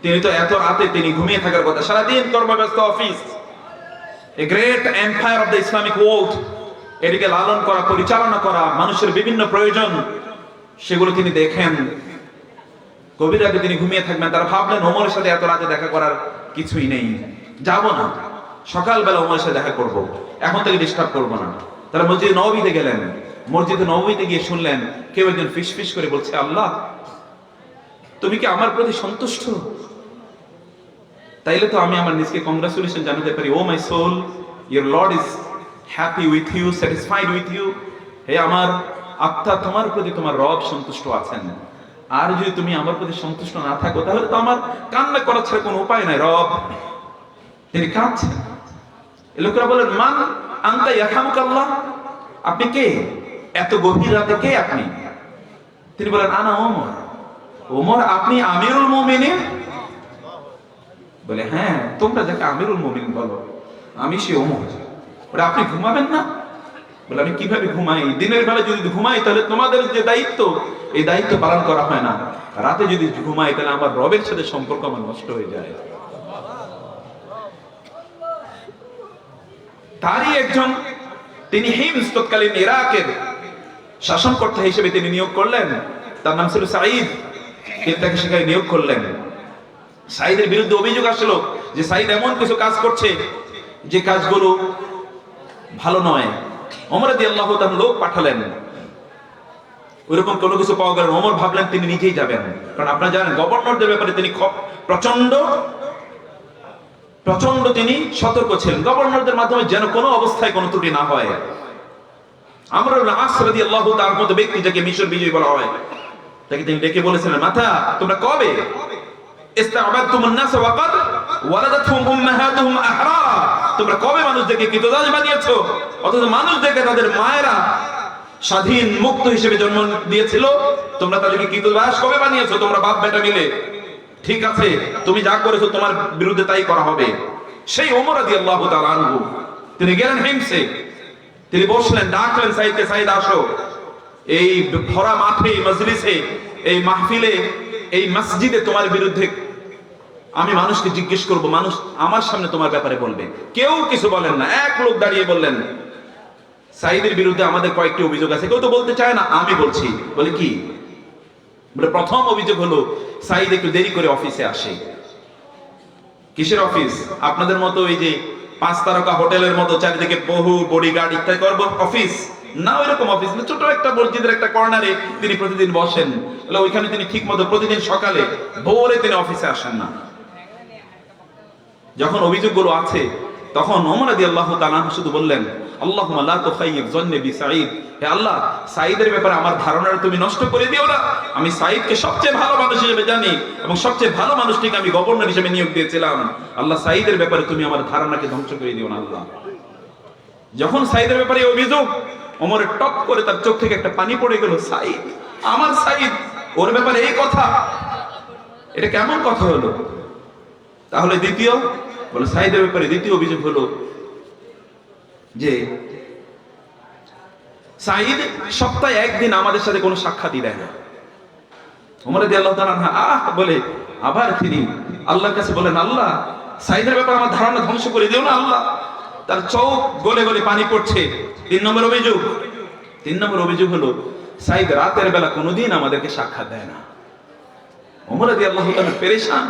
তিনি তো এত রাতে তিনি ঘুমিয়ে থাকার কথা, সারাদিন কর্মব্যস্ত office, a great empire of the Islamic world, এটিকে লালন করা, পরিচালনা করা, মানুষের বিভিন্ন প্রয়োজন সেগুলো তিনি দেখেন। গভীর রাতে তিনি ঘুমিয়ে থাকবেন। তারা ভাবলেন ওমরের সাথে এত রাতে দেখা করার কিছুই নেই, যাব না, সকালবেলা ওমরের সাথে দেখা করব, এখন থেকে ডিস্টার্ব করব না। তারা মসজিদে নববীতে গেলেন। মসজিদে নববীতে গিয়ে শুনলেন কেউ একজন ফিস ফিস করে বলছে, আল্লাহ তুমি কি আমার প্রতি সন্তুষ্ট? তাইলে তো আমি আমার নিজকে কংগ্রাচুলেশন জানাতে পারি, O my soul, your lord is happy with you, satisfied with you. হে আমার আত্মা, তোমার প্রতি তোমার রব সন্তুষ্ট আছেন। আর যদি তুমি আমার প্রতি সন্তুষ্ট না থাকো তাহলে তো আমার কান্না করা ছাড়া কোনো উপায় নাই। রব তিনি কাঁদছেন। লোকেরা বলেন, মান আনতা ইয়ারহামুকাল্লাহ, আপনি কে? এত গভীর রাতে কে আপনি? তিনি বলেন, আনা ওমর। ওমর, আপনি আমিরুল মুমিনিন? বলে, হ্যাঁ, তোমরা যাকে আমিরুল মুমিনিন বলো, আমি সে ওমর। বলে, আপনি ঘুমাবেন না? বলে, আমি কিভাবে ঘুমাই? দিনের বেলা যদি ঘুমাই তাহলে তোমাদের যে দায়িত্ব, এই দায়িত্ব পালন করা হয় না। রাতে যদি ঘুমাই তাহলে আমার রবের সাথে সম্পর্ক আমার নষ্ট হয়ে যায়। তারই একজন, তিনি হিমস, তৎকালীন ইরাকের শাসনকর্তা হিসেবে তিনি নিয়োগ করলেন। তার নাম ছিল সাঈদ। তিনি তাকে সেখানে নিয়োগ করলেন। সাঈদের বিরুদ্ধে অভিযোগ আসলো যে সাঈদ এমন কিছু কাজ করছে যে কাজগুলো ভালো নয়। ওমর রাদিয়াল্লাহু তাআলা লোক পাঠালেন, ওইরকম কোনো কিছু পাওয়া গেল। ওমর ভাবলেন তিনি নিজেই যাবেন, কারণ আপনারা জানেন গভর্নরদের ব্যাপারে তিনি প্রচন্ড তিনি সতর্ক ছিলেন। গভর্নরদের মাধ্যমে যেন কোনো অবস্থায় কোনো ত্রুটি না হয়। আমর ইবনে আস রাদিয়াল্লাহু তাআলার মতো ব্যক্তি যাকে মিশর বিজয়ী বলা হয়, তাকে তিনি ডেকে বলেছিলেন, মাতা, তোমরা কবে ইস্তা'বাদতুমুন নাস ওয়া ক্বাদ ওয়ালাদাতহুম উম্মাহাতুহুম আহরা, তোমরা কবে মানুষদেরকে কৃতদাস বানিয়েছো অথচ মানুষদেরকে তাদের মায়েরা স্বাধীন মুক্ত হিসেবে জন্ম দিয়েছিল, তোমরা তাদেরকে কৃতদাস কবে বানিয়েছো? তোমরা বাপ বেটা মিলে। ঠিক আছে, তুমি যা করেছো তোমার বিরুদ্ধে তাই করা হবে। সেই ওমর রাদিয়াল্লাহু তাআলা আনহু তিনি গেলেন হিমসে। তিনি বসলেন, ডাকলেন সাঈদকে, সাঈদ আসো, এই ভরা মাঠে, মজলিসে, এই মাহফিলে, এই মসজিদে তোমার বিরুদ্ধে আমি মানুষকে জিজ্ঞেস করব, মানুষ আমার সামনে তোমার ব্যাপারে বলবে। কেউ কিছু বলেন না। এক লোক দাঁড়িয়ে বললেন, সাঈদের বিরুদ্ধে আমাদের কয়েকটি অভিযোগ আছে। কেউ তো বলতে চায় না, আমি বলছি। বলে, কি? বলে, প্রথম অভিযোগ হলো সাঈদ একটু দেরি করে অফিসে আসে। কিসের অফিস? আপনাদের মতো এই যে 5 তারকা হোটেলের মতো চারিদিকে বহু বডিগার্ড ইত্যাদি করব অফিস না, ওইরকম অফিস না। ছোট একটা মসজিদের একটা কর্নারে তিনি প্রতিদিন বসেন। বলে, ওইখানে তিনি ঠিক মতো প্রতিদিন সকালে ভোরে তিনি অফিসে আসেন না। যখন অভিযোগগুলো আছে তখন ওমর রাদিয়াল্লাহু তাআলা শুধু বললেন, আল্লাহুম্মা লা তুখাইয়িব যন্নি বিসাঈদ, হে আল্লাহ, সাঈদের ব্যাপারে আমার ধারণাটা তুমি নষ্ট করে দিও না। আমি সাঈদকে সবচেয়ে ভালো মানুষ হিসেবে জানি এবং সবচেয়ে ভালো মানুষটিকে আমি গভর্নর হিসেবে নিয়োগ দিয়েছিলাম। আল্লাহ, সাঈদের ব্যাপারে তুমি আমার ধারণাকে ধ্বংস করে দিও না আল্লাহ। যখন সাঈদের ব্যাপারে অভিযোগ, ওমরের টপ করে তার চোখ থেকে একটা পানি পড়ে গেল। সাঈদ, আমার সাঈদ, ওর ব্যাপারে এই কথা, এটা কেমন কথা হলো? তাহলে দ্বিতীয়, বলে সাঈদের ব্যাপারে দ্বিতীয় অভিযোগ হলো যে সাঈদ সপ্তাহে একদিন আমাদের সাথে কোনো সাক্ষাৎই দেয় না। ওমর রাদিয়াল্লাহু তাআলা বলে আবার তিনি আল্লাহর কাছে বলেন, আল্লাহ সাঈদের ব্যাপারে আমার ধারণা ধ্বংস করে দিও না আল্লাহ। তার চোখ গলে গলে পানি পড়ছে। 3 নম্বর অভিযোগ হলো সাঈদ রাতের বেলা কোনোদিন আমাদেরকে সাক্ষাৎ দেয় না। ওমর রাদিয়াল্লাহু তাআলা পেরেশান।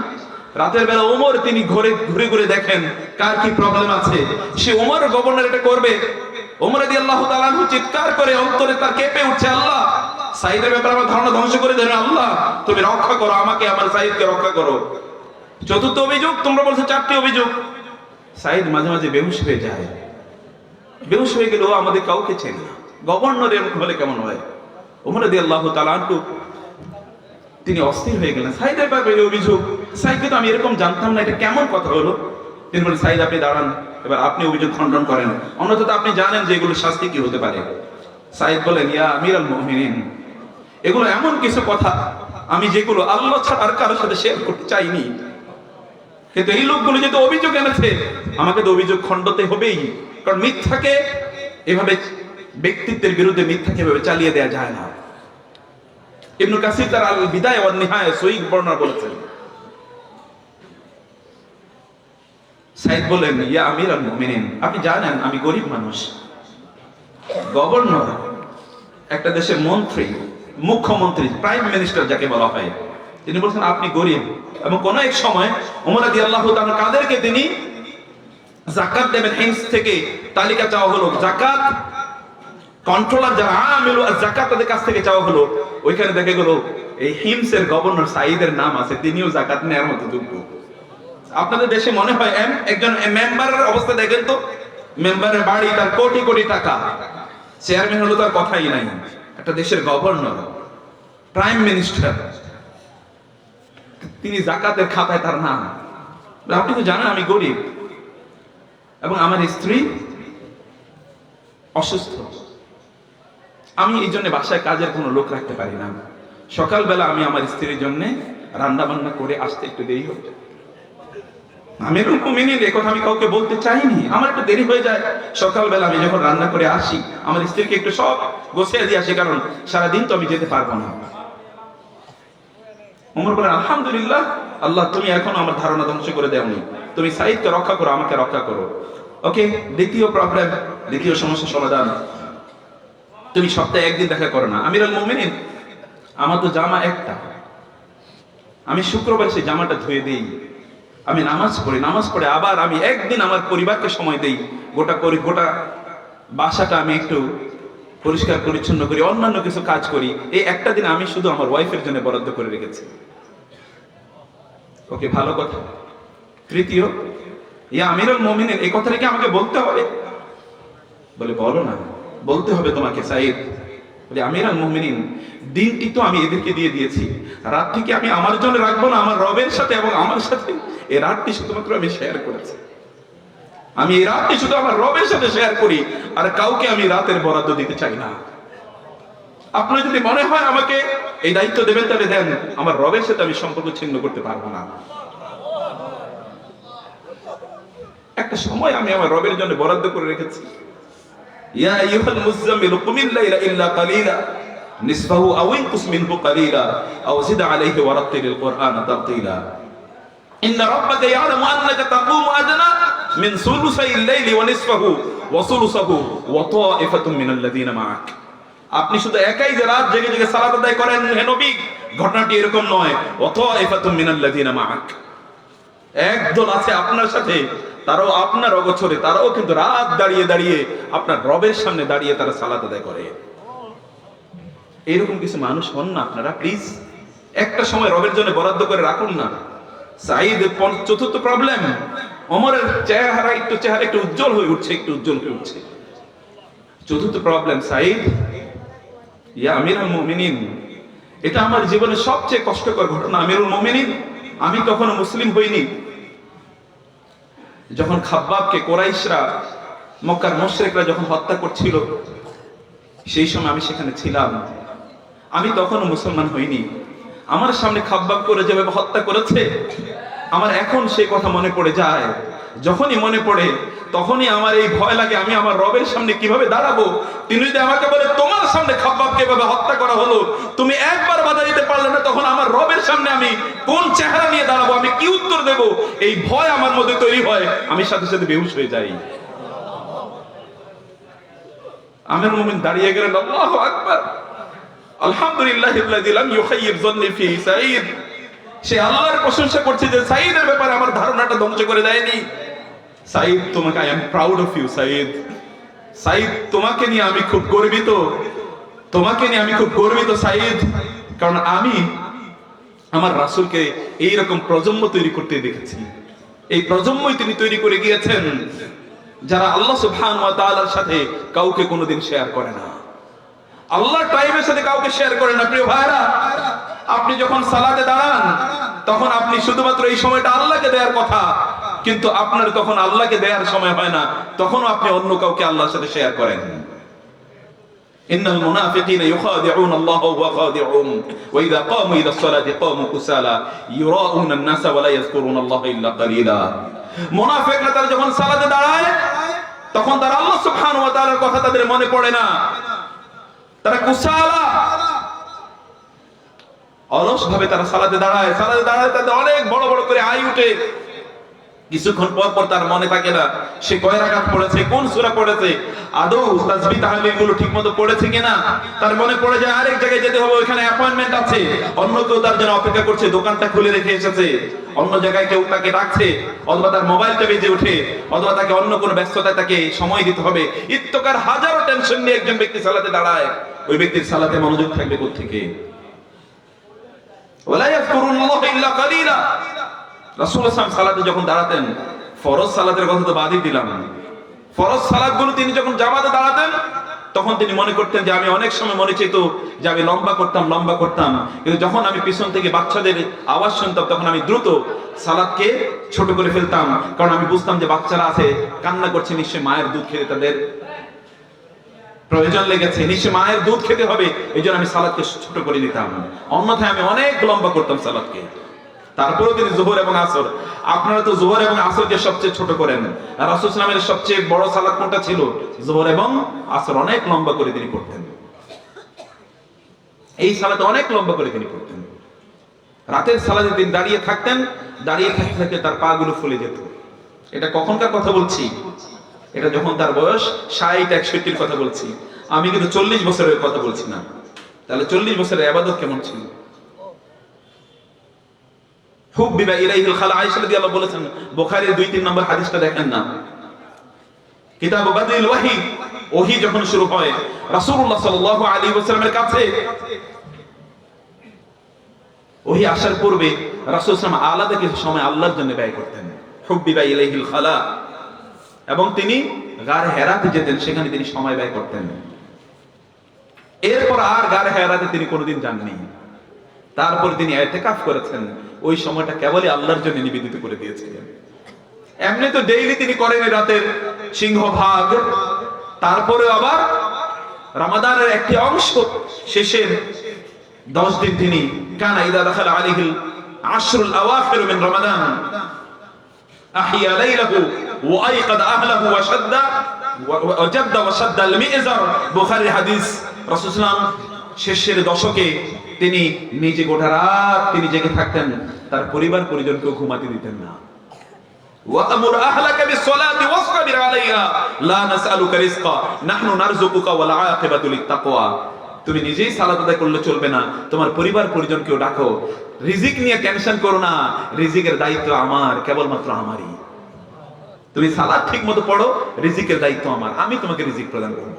রাতের বেলা ওমর তিনি ঘুরে ঘুরে দেখেন কার কি প্রবলেম আছে। সে ওমর গভর্নর এটা করবে। ওমর রাদিয়াল্লাহু তাআলা চিৎকার করে অন্তরে তার কেঁপে উঠছে, আল্লাহ সাঈদের ব্যাপারে আমার ধারণা ধ্বংস করে দেন আল্লাহ, তুমি রক্ষা করো আমাকে, আমার সাঈদকে রক্ষা করো। চতুর্থ অভিযোগ, তোমরা বলছো 4টি অভিযোগ। সাঈদ মাঝে মাঝে বেহুশ হয়ে যায়। বেহুশ হয়ে গেলেও আমাদের কাউকে চেনে না। গভর্নর এরকম হলে কেমন হয়? ওমর রাদিয়াল্লাহু তাআলা তিনি অস্থির হয়ে গেলেন। সাঈদের ব্যাপারে অভিযোগ, সাঈদকে তো আমি এরকম জানতাম না, এটা কেমন কথা হলো? তিনি বলেন, সাঈদ আপনি দাঁড়ান, এবার আপনি অভিযোগ খণ্ডন করেন, অন্যথা আপনি জানেন যে এগুলো শাস্তি কি হতে পারে। সাঈদ বলেন, ইয়া আমিরাল মুমিনিন, এগুলো এমন কিছু কথা আমি যেগুলো আল্লাহ ছাড়া আর কারোর সাথে শেয়ার করতে চাইনি, কিন্তু এই লোকগুলো যেহেতু অভিযোগ এনেছে আমাকে তো অভিযোগ খণ্ডতে হবেই, কারণ মিথ্যাকে এভাবে ব্যক্তিত্বের বিরুদ্ধে মিথ্যাকে এভাবে চালিয়ে দেওয়া যায় না। ইবনে কাসির তার আল বিদায়া ওয়ান নিহায়া সহিহ বর্ণনা বলেছেন। সাঈদ বলেন, ইয়া আমিরাল মুমিনিন, আপনি জানেন আমি গরিব মানুষ। গভর্নর একটা দেশের মন্ত্রী, মুখ্যমন্ত্রী, প্রাইম মিনিস্টার যাকে বলা হয়, তিনি বলছেন আপনি গরিব। এবং কোন এক সময় ওমর রাদিয়াল্লাহু তাআলা কাদেরকে তিনি যাকাত দেবেন হিমস থেকে তালিকা চাওয়া হলো, যাকাত কন্ট্রোলার যারা আমিলু যাকাত তাদের কাছ থেকে চাওয়া হলো। ওইখানে দেখা গেল এই হিমসের গভর্নর সাঈদের নাম আছে, তিনিও যাকাত নেওয়ার মতো যোগ্য। আপনাদের দেশে মনে হয় একজন মেম্বারের অবস্থা দেখেন তো, মেম্বারের বাড়ি, তার কোটি কোটি টাকা, চেয়ারম্যান হলো তার কথাই নাই। একটা দেশের গভর্নর, প্রাইম মিনিস্টার, তিনি যাকাতের খাতায় তার নাম। আপনি তো জানেন আমি গরিব এবং আমার স্ত্রী অসুস্থ, আমি এই জন্য বাসায় কাজের কোনো লোক রাখতে পারি না। সকালবেলা আমি আমার স্ত্রীর জন্য রান্না বান্না করে আসতে একটু দেরি হয়ে যায়। আমি এরকম মেনে এই কথা আমি কাউকে বলতে চাইনি, আমার একটু দেরি হয়ে যায়। সকালবেলা আমি যখন রান্না করে আসি আমার স্ত্রীকে একটু সব গোছিয়ে দিয়ে আসি, কারণ সারাদিন তো আমি যেতে পারবো না। ওমর বলেন, আলহামদুলিল্লাহ, আল্লাহ তুমি এখনো আমার ধারণা ধ্বংস করে দেওনি, তুমি সাঈদকে রক্ষা করো, আমাকে রক্ষা করো। ওকে, দ্বিতীয় প্রবলেম, দ্বিতীয় সমস্যা সমাধান, তুমি সপ্তাহে একদিন দেখা করো না। আমিরুল মুমিনিন, আমার তো জামা একটা, আমি শুক্রবার সেই জামাটা ধুয়ে দিই, আমি নামাজ পড়ে আবার আমি একদিন আমার পরিবারকে সময় দেই, গোটা বাসাটা আমি একটু পরিষ্কার পরিচ্ছন্ন করি, অন্যান্য কিছু কাজ করি। এই একটা দিন আমি শুধু আমার ওয়াইফের জন্য বরাদ্দ করে রেখেছি। ওকে, ভালো কথা। তৃতীয়, ইয়া আমিরুল মুমিনিন, এই কথাটা কি আমাকে বলতে হবে? বলে, বলো না, বলতে হবে তোমাকে সাঈদ। বলে, আমিরুল মুমিনিন, দিনটি তো আমি এদেরকে দিয়ে দিয়েছি, রাতটিকে আমি আমার জন্য রাখবো না, আমার রবের সাথে এবং আমার সাথে এই রাতটি শুধুমাত্র আমি শেয়ার করেছি। আমি এই রাতটি শুধু আমার রবের সাথে শেয়ার করি, আর কাউকে আমি রাতের বরাদ্দ দিতে চাই না। আপনার যদি মনে হয় আমাকে এই দায়িত্ব দেবেন তাহলে দেন, আমার রবের সাথে আমি সম্পর্ক ছিন্ন করতে পারবো না। একটা সময় আমি আমার রবের জন্য বরাদ্দ করে রেখেছি। ইয়া আইয়ুহাল মুযাম্মিলু কুমিল লাইলা ইল্লা কালিলা নিসফাহু আও ইনকুস মিনহু কালিলা আও জিদ আলাইহি ওয়া রাত্তিলিল কুরআনা তারতিলা ইন্না রাব্বাকা ইয়ালামু আন্নাকা তাকুমু আদনা মিন সুলুসাইল লাইলি ওয়া নিসফাহু ওয়া সুলুসাহু ওয়া তা'iফাতুম মিনাল লাযিনা মা'আক। আপনি শুধু একাই যে রাত জেগে জেগে সালাত আদায় করেন হে নবী, ঘটনাটি এরকম নয়। ওয়া তা'iফাতুম মিনাল লাযিনা মা'আক, একদল আছে আপনার সাথে, তারাও আপনার অগোচরে, তারাও কিন্তু রাত দাঁড়িয়ে দাঁড়িয়ে আপনার রবের সামনে দাঁড়িয়ে তারা সালাত আদায় করে। এরকম কিছু মানুষ হন না আপনারা, প্লিজ একটা সময় রবের জন্য বরাদ্দ করে রাখুন না। সাঈদ, চতুর্থ প্রবলেম, ওমরের চেহারা একটু উজ্জ্বল হয়ে উঠছে, চতুর্থ প্রবলেম, সাঈদ, ইয়া আমিরুল মুমিনিন, এটা আমার জীবনের সবচেয়ে কষ্টকর ঘটনা। আমিরুল মুমিনিন, আমি তখনো মুসলিম হইনি। যখন খাব্বাবকে কুরাইশরা, মক্কার মুশরিকরা যখন হত্যা করছিল, সেই সময় আমি সেখানে ছিলাম। আমি তখনও মুসলমান হইনি। আমার সামনে খাব্বাব করে যেভাবে হত্যা করেছে, আমার এখন সেই কথা মনে পড়ে যায়। যখনই মনে পড়ে তখনই আমার এই ভয় লাগে, আমি আমার রবের সামনে কিভাবে দাঁড়াবো। তিনি যদি আমাকে বলে তোমার সামনে খাব্বাবকে এভাবে হত্যা করা হলো, তুমি একবার বাধা দিতে পারলে না, তখন আমার রবের সামনে আমি কোন চেহারা নিয়ে দাঁড়াবো, আমি কি উত্তর দেব, এই ভয় আমার মধ্যে তৈরি হয়, আমি সাথে সাথে বেহুশ হয়ে যাই। আমির মুমিন দাঁড়িয়ে গেলেন, আল্লাহু আকবার, আলহামদুলিল্লাহিল্লাযী লাম ইউখাইয়িব যন্নি ফি সাঈদ। সে আল্লাহর প্রশংসা করছে যে সাঈদের ব্যাপারে আমার ধারণাটা ধ্বংস করে দেয়নি। সাঈদ, তোমাকে I am proud of you Saeed. Saeed, তোমাকে নিয়ে আমি খুব গর্বিত, তোমাকে নিয়ে আমি খুব গর্বিত সাঈদ, কারণ আমি আমার রাসূলকে এইরকম প্রজন্ম তৈরি করতে দেখেছি। এই প্রজন্মই তিনি তৈরি করে গিয়েছেন যারা আল্লাহ সুবহানাহু ওয়া তাআলার সাথে কাউকে কোনোদিন শেয়ার করে না, আল্লাহর টাইমের সাথে কাউকে শেয়ার করে না। প্রিয় ভাইরা, আপনি যখন সালাতে দাঁড়ান তখন আপনি শুধুমাত্র এই সময়টা আল্লাহকে দেওয়ার কথা, কিন্তু আপনার তখন আল্লাহকে দেওয়ার সময় হয় না, তখনও আপনি অন্য কাউকে আল্লাহর সাথে শেয়ার করেন। ইন্নাল মুনাফিকিনা ইউখাদিউনা আল্লাহ ওয়া হুয়া খাদিউহুম ওয়া ইযা ক্বামু ইলাস সালাতি ক্বামু কুসালা ইউরাউনা আন-নাসা ওয়া লা ইয়াযকুরুনা আল্লাহ ইল্লা কালিলা। মুনাফিকরা তারা যখন সালাতে দাঁড়ায় তখন তারা আল্লাহ সুবহানাহু ওয়া তাআলার কথা তাদের মনে পড়ে না, তারা কুসালা, অলস ভাবে তারা সালাতে দাঁড়ায়। সালাতে দাঁড়ায় তাদের অনেক বড় বড় করে আই উঠে, কিছুক্ষণ পর পর তার মনে থাকে না সে কয় রাকাত পড়েছে, কোন সূরা পড়েছে, আদৌ তাসবিহ তাহলিল গুলো ঠিকমতো পড়েছে কিনা। তার মনে পড়ে যায় আরেক জায়গায় যেতে হবে, ওখানে অ্যাপয়েন্টমেন্ট আছে, অন্য কেউ তার জন্য অপেক্ষা করছে, দোকানটা খুলে রেখে এসেছে, অন্য জায়গায় কেউ তাকে ডাকছে, অথবা তার মোবাইলটা বেজে ওঠে, অথবা তাকে অন্য কোনো ব্যস্ততায় তাকে সময় দিতে হবে। ইত্তকার হাজারো টেনশন নিয়ে একজন ব্যক্তি সালাতে দাঁড়ায়, ওই ব্যক্তির সালাতে মনোযোগ থাকবে কোত্থেকে? ওয়ালা ইয়াযকুরুল্লাহ ইল্লা কালিলা। রাসূলুল্লাহ সাল্লাল্লাহু আলাইহি ওয়াসাল্লাম সালাতে যখন দাঁড়াতেন, ফরজ সালাতের কথা তো বাদই দিলাম, ফরজ সালাতগুলো তিনি যখন জামাতে দাঁড়াতেন তখন তিনি মনে করতেন যে আমি অনেক সময় মনে চাইতো যে আমি লম্বা করতাম, কিন্তু যখন আমি পিছন থেকে বাচ্চাদের আওয়াজ শুনতাম তখন আমি দ্রুত সালাতকে ছোট করে ফেলতাম, কারণ আমি বুঝতাম যে বাচ্চারা আছে কান্না করছে, নিশ্চয়ই মায়ের দুধ খেতে তাদের প্রয়োজন লেগেছে, নিশ্চয়ই মায়ের দুধ খেতে হবে, এই জন্য আমি সালাতকে ছোট করে দিতাম, অন্যথায় আমি অনেক লম্বা করতাম সালাতকে। তারপরেও তিনি যোহর এবং আসর, আপনারা তো যোহর এবং আসরকে সবচেয়ে ছোট করেন, আর রাসূল সাল্লাল্লাহু আলাইহি ওয়াসাল্লামের সবচেয়ে বড় সালাত কোনটা ছিল? যোহর এবং আসর, অনেক লম্বা করে তিনি পড়তেন, এই সালাতে অনেক লম্বা করে তিনি পড়তেন। রাতের সালাতে তিনি দাঁড়িয়ে থাকতেন, দাঁড়িয়ে থাকতে থাকতে তার পা গুলো ফুলে যেত। এটা কখনকার কথা বলছি? এটা যখন তার বয়স 60-61 কথা বলছি, আমি কিন্তু 40 বছরের কথা বলছি না। তাহলে 40 বছরের ইবাদত কেমন ছিল? হুব্বিবা ইলাইহিল খালা, আয়েশা রাদিয়াল্লাহু বলেছেন, বুখারীর 2-3 নম্বর হাদিসটা দেখেন না, কিতাব বাদিল ওয়াহি, ওহী যখন শুরু হয় রাসূলুল্লাহ সাল্লাল্লাহু আলাইহি ওয়াসাল্লামের কাছে, ওহী আসার পূর্বে রাসূল সাল্লাল্লাহু আলাইহি ওয়াসাল্লাম আলাদা কিছু সময় আল্লাহর জন্য ব্যয় করতেন, হুব্বিবা ইলাইহিল খালা, এবং তিনি গারে হেরাতে যেতেন, সেখানে তিনি সময় ব্যয় করতেন। এরপর আর গারে হেরাতে তিনি কোনোদিন যাননি। তারপর তিনি ইতিকাফ করেছেন, ওই সময়টা কেবলই আল্লাহর জন্য নিবেদিত করে দিয়েছিলেন। এমনি তো ডেইলি তিনি করেন রাতের সিংহভাগ, তারপরে আবার রমাদানের একটি অংশ শেষের 10 দিন তিনি কানা ইদা দাখালা আলাইহিল আশরুল আওয়াখির মিন রমাদান আহিয়া লাইলাহু ওয়া আইকাদ আহলাহু ওয়া শাদ্দা ওয়া জাদ্দা ওয়া শাদ্দা আল মি'জার, বুখারীর হাদিস। রাসূল সাল্লাল্লাহু আলাইহি ওয়াসাল্লাম শেষের দশকে তিনি নিজে গোটা রাত তিনি জেগে থাকতেন, তার পরিবার পরিজনকেও ঘুমাতে দিতেন না। ওয়া'মুর আহলাকা বিস-সালাতি ওয়াসতাবির আলাইহা লা নাসআলুকা রিজকা নাহনু নারযুকুকা ওয়াল আকিবাতু লিত-তাকওয়া। তুমি নিজেই সালাত আদায় করলে চলবে না, তোমার পরিবার পরিজনকেও ডাকো, রিজিক নিয়ে টেনশন করো না, রিজিকের দায়িত্ব আমার, কেবলমাত্র আমারই। তুমি সালাত ঠিকমতো পড়ো, রিজিকের দায়িত্ব আমার, আমি তোমাকে রিজিক প্রদান করব।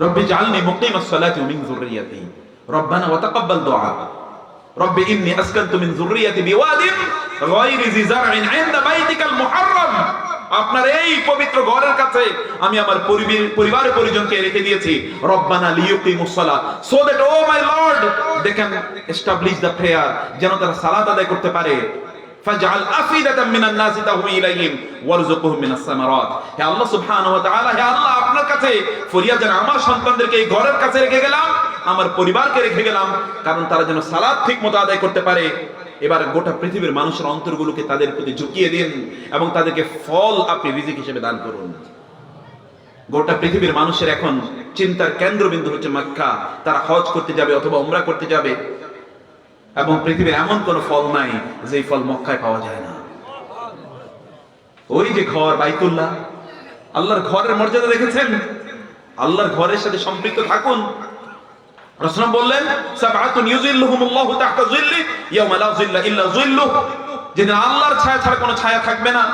রব্বি জাআলনি মুকিমাস সালাতি ওয়া মিন যুররিয়াতি রব্বানা ওয়া তাকাব্বাল দুআ রব্বি ইন্নী আসকানতু মিন যুররিয়াতি বিওয়াদিন গায়রি জি জারইন ইনদা বাইতিকাল মুহাররাম। আপনার এই পবিত্র ঘরের কাছে আমি আমার পরিবার পরিজনকে রেখে দিয়েছি, রব্বানা লিয়ুকিমুস সালাত, so that O my lord they can establish the prayer, যেন তারা সালাত আদায় করতে পারে। ফাজআল আফিদাতাম মিনান নাসি তাহমি ইলাইহিম ওয়ারযুকহুম মিনাস সামারাত। হে আল্লাহ সুবহানাহু ওয়া তাআলা, হে আল্লাহ, আপনার কাছে ফরিয়াদ জানাই, আমার সন্তানদেরকে এই ঘরের কাছে রেখে গেলাম, আমার পরিবারকে রেখে গেলাম, কারণ তারা যেন সালাত ঠিকমতো আদায় করতে পারে, এবার গোটা পৃথিবীর মানুষের অন্তরগুলোকে তাদের প্রতি ঝুঁকিয়ে দিন এবং তাদেরকে ফল আপনি রিজিক হিসেবে দান করুন। গোটা পৃথিবীর মানুষের এখন চিন্তার কেন্দ্রবিন্দু হচ্ছে মক্কা। তারা হজ করতে যাবে অথবা উমরা করতে যাবে, এবং পৃথিবীর এমন কোন ফল নাই যে ফল মক্কায় পাওয়া যায় না। ওই যে ঘর বাইতুল্লাহ, আল্লাহর ঘরের মর্যাদা দেখেছেন? আল্লাহর ঘরের সাথে সম্পৃক্ত থাকুন। রাসূল বললেন, সাবআতুন ইউযিল্লুহুমুল্লাহু তাহতা যিল্লি ইয়াওমা লা যিল্লা ইল্লা যিল্লুহু, যেদিন আল্লাহর ছায়া ছাড়া কোনো ছায়া থাকবে না,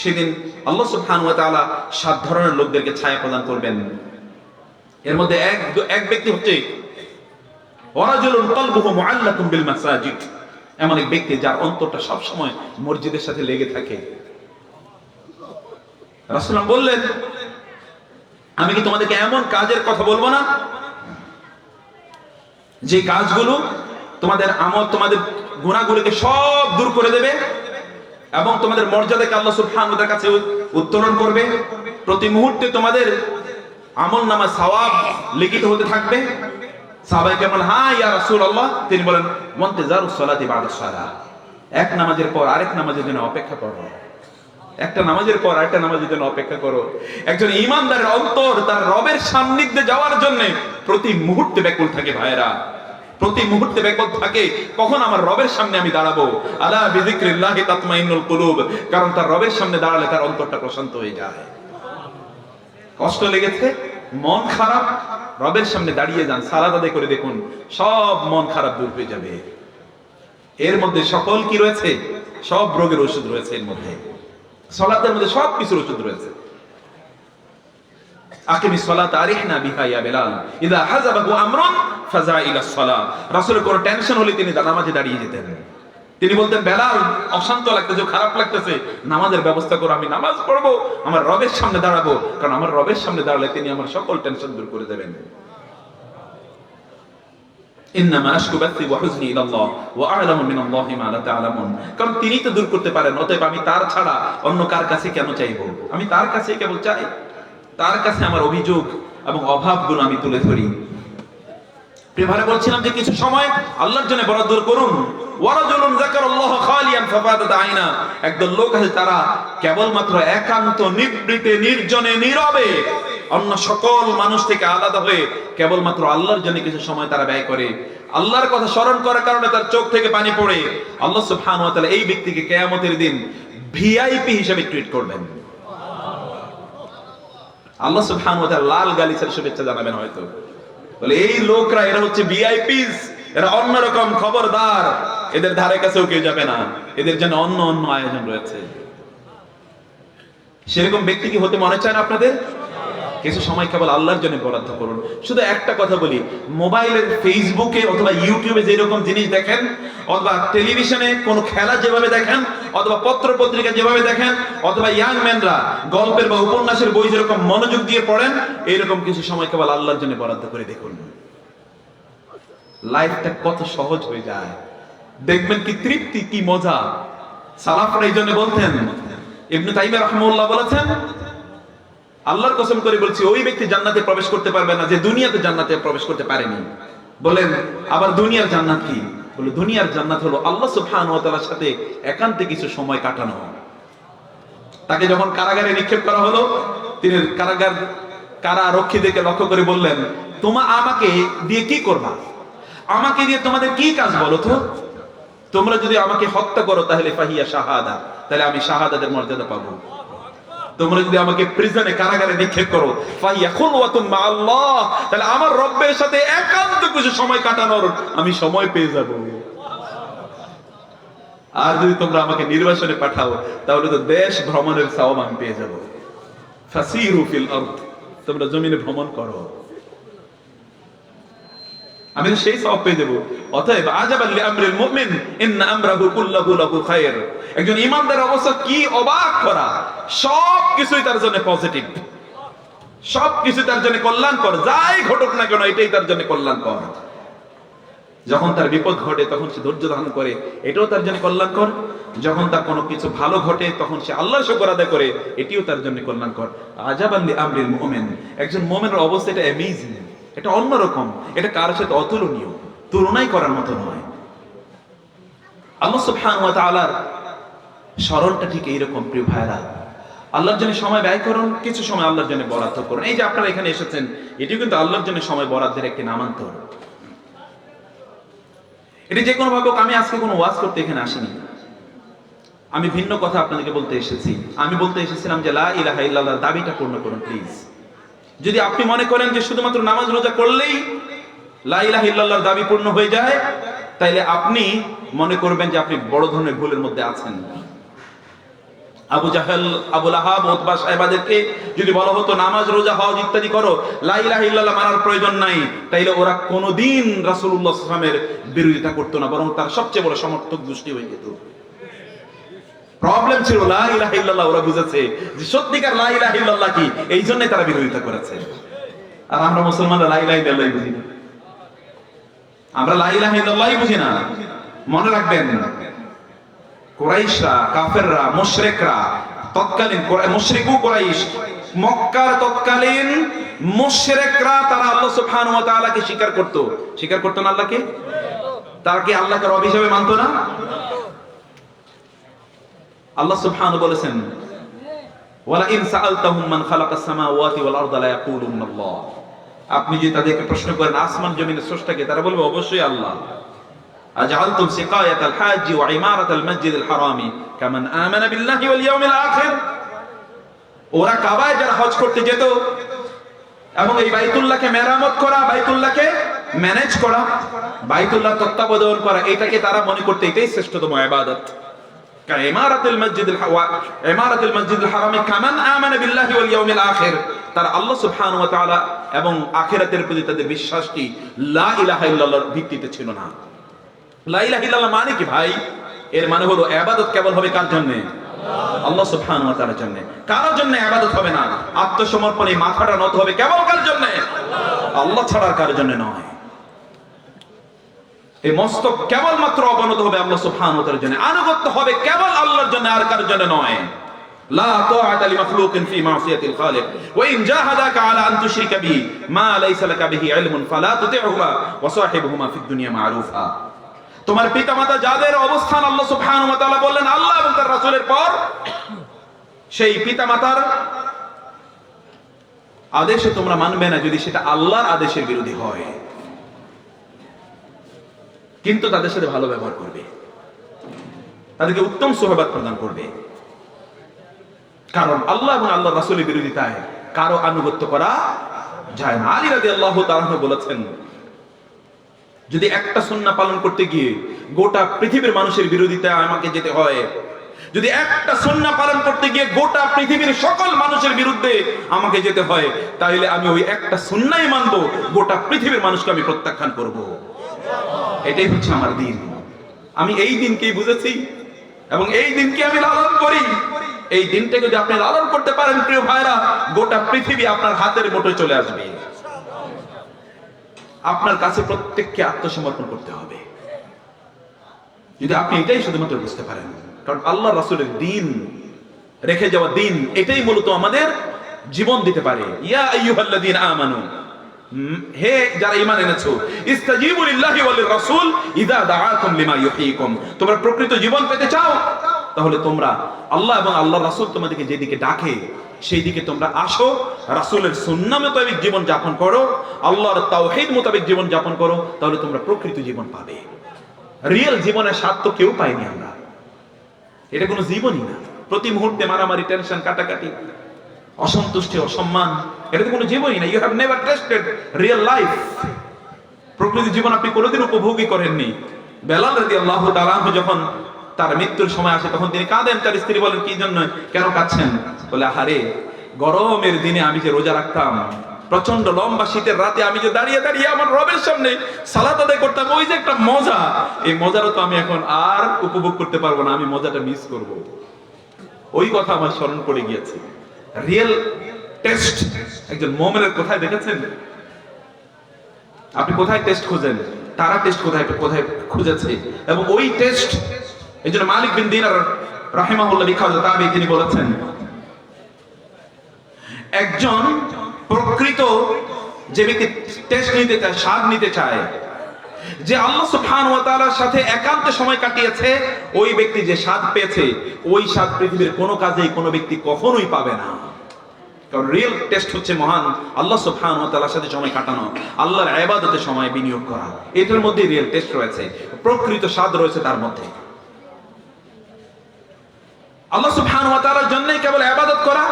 সেদিন আল্লাহ সুবহানাহু ওয়া তাআলা 7 ধরনের লোকদেরকে ছায়া প্রদান করবেন। এর মধ্যে এক ব্যক্তি হচ্ছে ওয়ারাজুলুন কলবুহু মুআল্লাকুম বিল মাসাজিদ, এমন এক ব্যক্তি যার অন্তরটা সব সময় মসজিদের সাথে লেগে থাকে। রাসূল বললেন, আমি কি তোমাদেরকে এমন কাজের কথা বলবো না যে কাজগুলো তোমাদের আমল, তোমাদের গুনাহগুলোকে সব দূর করে দেবে এবং তোমাদের মর্যাদাকে আল্লাহ সুবহানাহু ওয়া তাআলার কাছে উত্তোলন করবে। প্রতি মুহূর্তে তোমাদের আমলনামা সওয়াব লিখিত হতে থাকবে। সাহাবায়ে কেরাম, হ্যাঁ ইয়া রাসূলুল্লাহ। তিনি বলেন, ওয়ান্তিজারুস সালাতি বা'দা সালাহ, এক নামাজের পর আরেক নামাজের জন্য অপেক্ষা করো, একটা নামাজের পর আরেকটা নামাজের জন্য অপেক্ষা করো। একজন ঈমানদারের অন্তর তার রবের সান্নিধ্যে যাওয়ার জন্য প্রতি মুহূর্তে ব্যাকুল থাকে ভাইরা, প্রতি মুহূর্তে ব্যাকুল থাকে কখন আমার রবের সামনে আমি দাঁড়াবো। আলা বিযিকরিল্লাহি তাতমাইন্নুল কুলুব, কারণ তার রবের সামনে দাঁড়ালে তার অন্তরটা প্রশান্ত হয়ে যায়। কষ্ট লেগেছে, মন খারাপ, রবের সামনে দাঁড়িয়ে যান, সালাত আদায় করে দেখুন, সব মন খারাপ দূর হয়ে যাবে। এর মধ্যে সকল কি রয়েছে? সব রোগের ওষুধ রয়েছে এর মধ্যে। সালাতের মধ্যে সব কিছুর ওষুধ রয়েছে। আকিমিস সালাত আরিহনা বিহা ইয়া বেলাল, ইযা হাযাবাহু আমরুন ফাযা ইলাস সালাহ। রাসূলের কোনো টেনশন হলে তিনি নামাজে দাঁড়িয়ে যেতেন। তিনি বলতেন, বেলাল অশান্ত লাগতেছে, খারাপ লাগতেছে, নামাজের ব্যবস্থা করো, আমি নামাজ পড়বো, আমার রবের সামনে দাঁড়াবো, কারণ আমার রবের সামনে দাঁড়ালে তিনি আমার সকল টেনশন দূর করে দেবেন। ইন্নামা আশকু বাথি ওয়া হুজনি ইলাল্লাহ ওয়া আ'লামু মিনাল্লাহি মা লা তা'লামুন, কারণ তিনিই তো দূর করতে পারেন, অতএব আমি তার ছাড়া অন্য কার কাছে কেন চাইবো? আমি তার কাছেই কেবল চাই, তার কাছে আমার অভিযোগ এবং অভাবগুলো আমি তুলে ধরি। প্রিয়ভাবে বলছিলাম যে কিছু সময় আল্লাহর জন্য বরাদ্দ করুন। ওয়ারাজুলুন যাকারাল্লাহ খালিয়ান ফাফাদাত আইনা, একদল লোক আছে তারা কেবলমাত্র একান্ত নিবৃতে নির্জনে নীরবে অন্য সকল মানুষ থেকে আলাদা হয়ে কেবলমাত্র আল্লাহর জন্য কিছু সময় তারা ব্যয় করে। আল্লাহর কথা স্মরণ করার কারণে তার চোখ থেকে পানি পড়ে। আল্লাহ সুবহানাহু ওয়া তাআলা এই ব্যক্তিকে কিয়ামতের দিন ভিআইপি হিসেবে ট্রিট করবেন। আল্লাহ সুবহানাহু ওয়া তাআলা লাল গালিচার শুভেচ্ছা জানাবেন হয়তো, বলে এই লোকরা এরা হচ্ছে ভিআইপিস, এরা অন্যরকম, খবরদার এদের ধারে কাছেও কেউ যাবে না, এদের জন্য অন্য অন্য আয়োজন রয়েছে। সেরকম ব্যক্তি কি হতে মনে চায় না আপনাদের? কিছু সময় কেবল আল্লাহর জন্য বরাদ্দ করুন। শুধু একটা কথা বলি, মোবাইলের ফেসবুকে অথবা ইউটিউবে যেরকম জিনিস দেখেন, অথবা টেলিভিশনে কোনো খেলা যেভাবে দেখেন, অথবা পত্র পত্রিকা যেভাবে দেখেন, অথবা ইয়াং ম্যানরা গল্পের বা উপন্যাসের বই যেরকম মনোযোগ দিয়ে পড়েন, এইরকম কিছু সময় কেবল আল্লাহর জন্য বরাদ্দ করে দেখুন। লাইফটা কত সহজ হয়ে যায়, দেখবেন কি তৃপ্তি, কি মজা। সালাফরা এই জন্য বলতেন, ইবনে তাইমিয়া রাহিমাহুল্লাহ বলেছেন, আল্লাহর কসম করে বলছি, ওই ব্যক্তি জান্নাতে প্রবেশ করতে পারবে না যে দুনিয়াতে জান্নাতে প্রবেশ করতে পারেনি। বলেন, আবার দুনিয়ার জান্নাত কি? বলে, দুনিয়ার জান্নাত হলো আল্লাহ সুবহানাহু ওয়া তাআলার সাথে একান্তে কিছু সময় কাটানো। তাকে যখন কারাগারে নিক্ষেপ করা হলো, তিনি কারারক্ষীদেরকে লক্ষ্য করে বললেন, আমাকে দিয়ে কি করবা? আমাকে দিয়ে তোমাদের কি কাজ বলো তো? তোমরা যদি আমাকে হত্যা করো তাহলে ফাহিয়া শাহাদা, তাহলে আমি শাহাদাতের মর্যাদা পাবো। তোমরা যদি আমাকে প্রিজনে, কারাগারে নিক্ষেপ করো, ফাহিয়া খুলওয়াতুন মা আল্লাহ, তাহলে আমার রবের সাথে একান্ত কিছু সময় কাটানোর আমি সময় পেয়ে যাব। আর যদি তোমরা আমাকে নির্বাসনে পাঠাও, তাহলে তো দেশ ভ্রমণের সওয়াব আমি পেয়ে যাব। ফাসিরু ফিল আরদ, তোমরা জমিনে ভ্রমণ করো, আমি তো সেই সওয়াব পেয়ে যাব। অতএব আজাবাল লিআমরিল মুমিন ইন্না আমরাহু কুল্লাহু লাহু খায়র, একজন ঈমানদারের অবস্থা কি অবাক করা, সব কিছুই তার জন্য পজিটিভ, সব কিছু তার জন্য কল্যাণকর, যাই ঘটুক না কেন এটাই তার জন্য কল্যাণকর। যখন তার বিপদ ঘটে তখন সে ধৈর্য ধারণ করে, এটাও তার জন্য কল্যাণকর। যখন তার কোনো কিছু ভালো ঘটে তখন সে আল্লাহর শুকর আদায় করে, এটিও তার জন্য কল্যাণকর। আজাবাল লিআমরিল মুমিন, একজন মুমিনের অবস্থা এটা অ্যামেজিং, এটা অন্যরকম, এটা কারোর সাথে অতুলনীয়, তুলনাই করার মতো নয়। আল্লাহ সুবহানাহু ওয়া তাআলার স্মরণটা ঠিক এইরকম প্রিয় ভাইরা। আল্লাহর জন্য সময় ব্যয় করুন, কিছু সময় আল্লাহর জন্য বরাদ্দ করুন। এই যে আপনারা এখানে এসেছেন, এটিও কিন্তু আল্লাহর জন্য সময় বরাদ্দের একটি নামান্তর। এটি যে কোনো ভাবে, আমি আজকে কোনো ওয়াজ করতে এখানে আসিনি, আমি ভিন্ন কথা আপনাদেরকে বলতে এসেছি। আমি বলতে এসেছিলাম যে লা ইলাহা ইল্লাল্লাহর দাবিটা পূর্ণ করুন প্লিজ। যদি আপনি মনে করেন যে শুধুমাত্র নামাজ রোজা করলেই লা ইলাহা ইল্লাল্লাহর দাবি পূর্ণ হয়ে যায়, তাইলে আপনি মনে করবেন যে আপনি বড় ধরনের ভুলের মধ্যে আছেন। আবু জাহেল, আবু লাহাব, উতবা সাহেবাদেরকে যদি বলা হতো নামাজ রোজা হজ ইত্যাদি করো, লা ইলাহা ইল্লাল্লাহ মানার প্রয়োজন নাই, তাইলে ওরা কোনোদিন রাসূলুল্লাহ সাল্লাল্লাহু আলাইহি ওয়াসাল্লামের বিরোধিতা করতো না, বরং তার সবচেয়ে বড় সমর্থক গোষ্ঠী হয়ে যেত। প্রবলেম ছিল লা ইলাহা ইল্লাল্লাহ, ওরা বুঝেছে যে সত্যিকার লা ইলাহা ইল্লাল্লাহ কি, এই জন্যই তারা বিরোধিতা করেছে। আর আমরা মুসলমানরা লা ইলাহা ইল্লাল্লাহ বুঝি না, আমরা লা ইলাহা ইল্লাল্লাহ বুঝি না। মনে রাখবেন, কুরাইশরা, কাফেররা, মুশরিকরা, তৎকালীন মুশরিকু কুরাইশ, মক্কার তৎকালীন মুশরিকরা, তারা আল্লাহ সুবহানাহু ওয়া তাআলাকে স্বীকার করত না আল্লাহকে। তারা কি আল্লাহকে রব হিসেবে মানতো না? আল্লাহ সুবহানাহু বলেছেন, ওয়ালা ইন সাআলতাহুম মান খালাকাস সামাওয়াতি ওয়াল আরদা লা ইয়াকুলুনা আল্লাহ। আপনি যদি তাদেরকে প্রশ্ন করেন আসমান জমিনের স্রষ্টাকে, তারা বলবে অবশ্যই আল্লাহ। আজআলতুম সিকায়াতাল হাজ্জি ওয়া ইমারাতাল মাসজিদিল হারামি কামান আমানা বিল্লাহি ওয়াল ইয়াউমিল আখির। ওরা কাবায় যারা হজ করতে যেত এবং এই বাইতুল্লাহকে মেরামত করা, বাইতুল্লাহকে ম্যানেজ করা, বাইতুল্লাহ তত্ত্বাবধান করা, এটাকে তারা মনে করতে এটাই শ্রেষ্ঠতম ইবাদত। কারণ ইমারাতুল মাসজিদিল হারামি কামান আমানা বিল্লাহি ওয়াল ইয়াউমিল আখির, তারা আল্লাহ সুবহানাহু ওয়া তাআলা এবং আখিরাতের প্রতি তাদের বিশ্বাসটি লা ইলাহা ইল্লাল্লাহর ভিত্তিতে ছিল না। লা ইলাহা ইল্লাল্লাহ মানে কি ভাই? এর মানে হলো ইবাদত কেবল হবে কার জন্য? আল্লাহ সুবহানাহু ওয়া তাআলার জন্য। কারোর জন্য ইবাদত হবে না। আত্মসমর্পণে মাথাটা নত হবে কেবল কার জন্য? আল্লাহ ছাড়া কারোর জন্য নয়। এই মস্তক কেবলমাত্র অবনত হবে আল্লাহ সুবহানাহু ওয়া তাআলার জন্য, আনুগত্য হবে কেবল আল্লাহর জন্য, আর কারোর জন্য নয়। লা তাআতা লিমাখলুকিন ফি মাসিয়াতিল খালিক ওয়া ইন জাহাদাকা আলা আন তুশরিকা বি মা লাইসা লাকা বিহি ইলমুন ফালা তুতি'হুমা ওয়া সাহিবহুমা ফিদ দুনিয়া মা'রুফা। তোমার পিতামাতা যাদের অবস্থান আল্লাহ সুবহানাহু ওয়া তাআলা বললেন আল্লাহ এবং তার রাসূলের পর, সেই পিতামাতার আদেশে তোমরা মানবে না যদি সেটা আল্লাহর আদেশের বিরোধী হয়। কিন্তু তাদের সাথে ভালো ব্যবহার করবে, তাদেরকে উত্তম সুহবাত প্রদান করবে, কারণ আল্লাহ এবং আল্লাহর রাসূলের বিরোধিতায় কারো আনুগত্য করা যায় না। আলী রাদিয়াল্লাহু তাআলা বলেছেন, যদি একটা সুন্নাহ পালন করতে গিয়ে গোটা পৃথিবীর মানুষের বিরোধিতায় আমাকে যেতে হয়, যদি একটা সুন্নাহ পালন করতে গিয়ে গোটা পৃথিবীর সকল মানুষের বিরুদ্ধে আমাকে যেতে হয়, তাহলে আমি ওই একটা সুন্নাহই মানবো, গোটা পৃথিবীর মানুষকে আমি প্রত্যাখ্যান করব। এটাই হচ্ছে আমার দিন। আমি এই দিনকেই বুঝেছি এবং এই দিনকে আমি লালন করি। এই দিনটাকে যদি আপনি লালন করতে পারেন প্রিয় ভাইরা, গোটা পৃথিবী আপনার হাতের মুঠোয় চলে আসবে। আপনার কাছে প্রত্যেককে আত্মসমর্পণ করতে হবে, যদি আপনি এটাই শুধুমাত্র বুঝতে পারেন। কারণ আল্লাহ রাসূলের দিন, রেখে যাওয়া দিন, এটাই মূলত আমাদের জীবন দিতে পারে। ইয়া আইয়ুহাল্লাযীনা আমানু, হে যারা ঈমান এনেছো, ইস্তাজিবু লিল্লাহি ওয়া লির রাসূল ইযা দাআকুম লিমা ইউহয়িকুম। তোমরা প্রকৃত জীবন পেতে চাও, তাহলে তোমরা আল্লাহ এবং আল্লাহর রাসূল তোমাদেরকে যেদিকে ডাকে সেই দিকে তোমরা আসো, রাসূলের সুন্নাহ মোতাবেক জীবন যাপন করো, আল্লাহর তাওহীদ মোতাবেক জীবন যাপন করো, তাহলে তোমরা প্রকৃত জীবন পাবে। রিয়েল জীবনের স্বাদ তো কেউ পায়নি আমরা, এটা কোনো জীবনই না। প্রতি মুহূর্তে মারামারি, টেনশন, কাটাকাটি, অসন্তুষ্টি, অসম্মান, এটা তো কোনো জীবনই না। You have never tasted real life. প্রকৃত জীবন আপনি কোনোদিন উপভোগই করেননি। বেলাল রাদিয়াল্লাহু তাআলা যখন তার মৃত্যুর সময় আসে, তখন তিনি কাঁদেন। তার স্ত্রী বলেন, কি জন্য, কেন কাঁদছেন? বলে, আহারে, গরমের দিনে আমি যে রোজা রাখতাম, প্রচন্ড লম্বা শীতের রাতে আমি যে দাঁড়িয়ে দাঁড়িয়ে আমার রবের সামনে সালাত আদায় করতাম, ওই যে একটা মজা, এই মজাটা তো আমি এখন আর উপভোগ করতে পারবো না, আমি মজাটা মিস করব। ওই কথা আমার স্মরণ পড়ে গিয়েছে। রিয়েল টেস্ট একজন মুমিনের কোথায় দেখেছেন? আপনি কোথায় টেস্ট খুঁজেন? তারা টেস্ট কোথায় কোথায় খুঁজেছে, এবং ওই টেস্ট, এই জন্য মালিক বিন দিনার রাহিমাহুল্লাহ বিখ্যাত তাবী, তিনি বলেছেন, একজন প্রকৃত যে ব্যক্তি টেস্ট নিতে চায়, স্বাদ নিতে চায়, যে আল্লাহ সুবহানাহু ওয়া তাআলার সাথে একান্তে সময় কাটিয়েছে, ওই ব্যক্তি যে স্বাদ পেয়েছে, ওই স্বাদ পৃথিবীর কোনো কাজেই কোনো ব্যক্তি কখনোই পাবে না। কারণ রিয়েল টেস্ট হচ্ছে মহান আল্লাহ সুবহানাহু ওয়া তাআলার সাথে সময় কাটানো, আল্লাহর ইবাদতে সময় বিনিয়োগ করা। এটার মধ্যে রিয়েল টেস্ট রয়েছে, প্রকৃত স্বাদ রয়েছে তার মধ্যে। আল্লাহ সুবহানাহু ওয়া তাআলার জন্যই কেবল ইবাদত করা,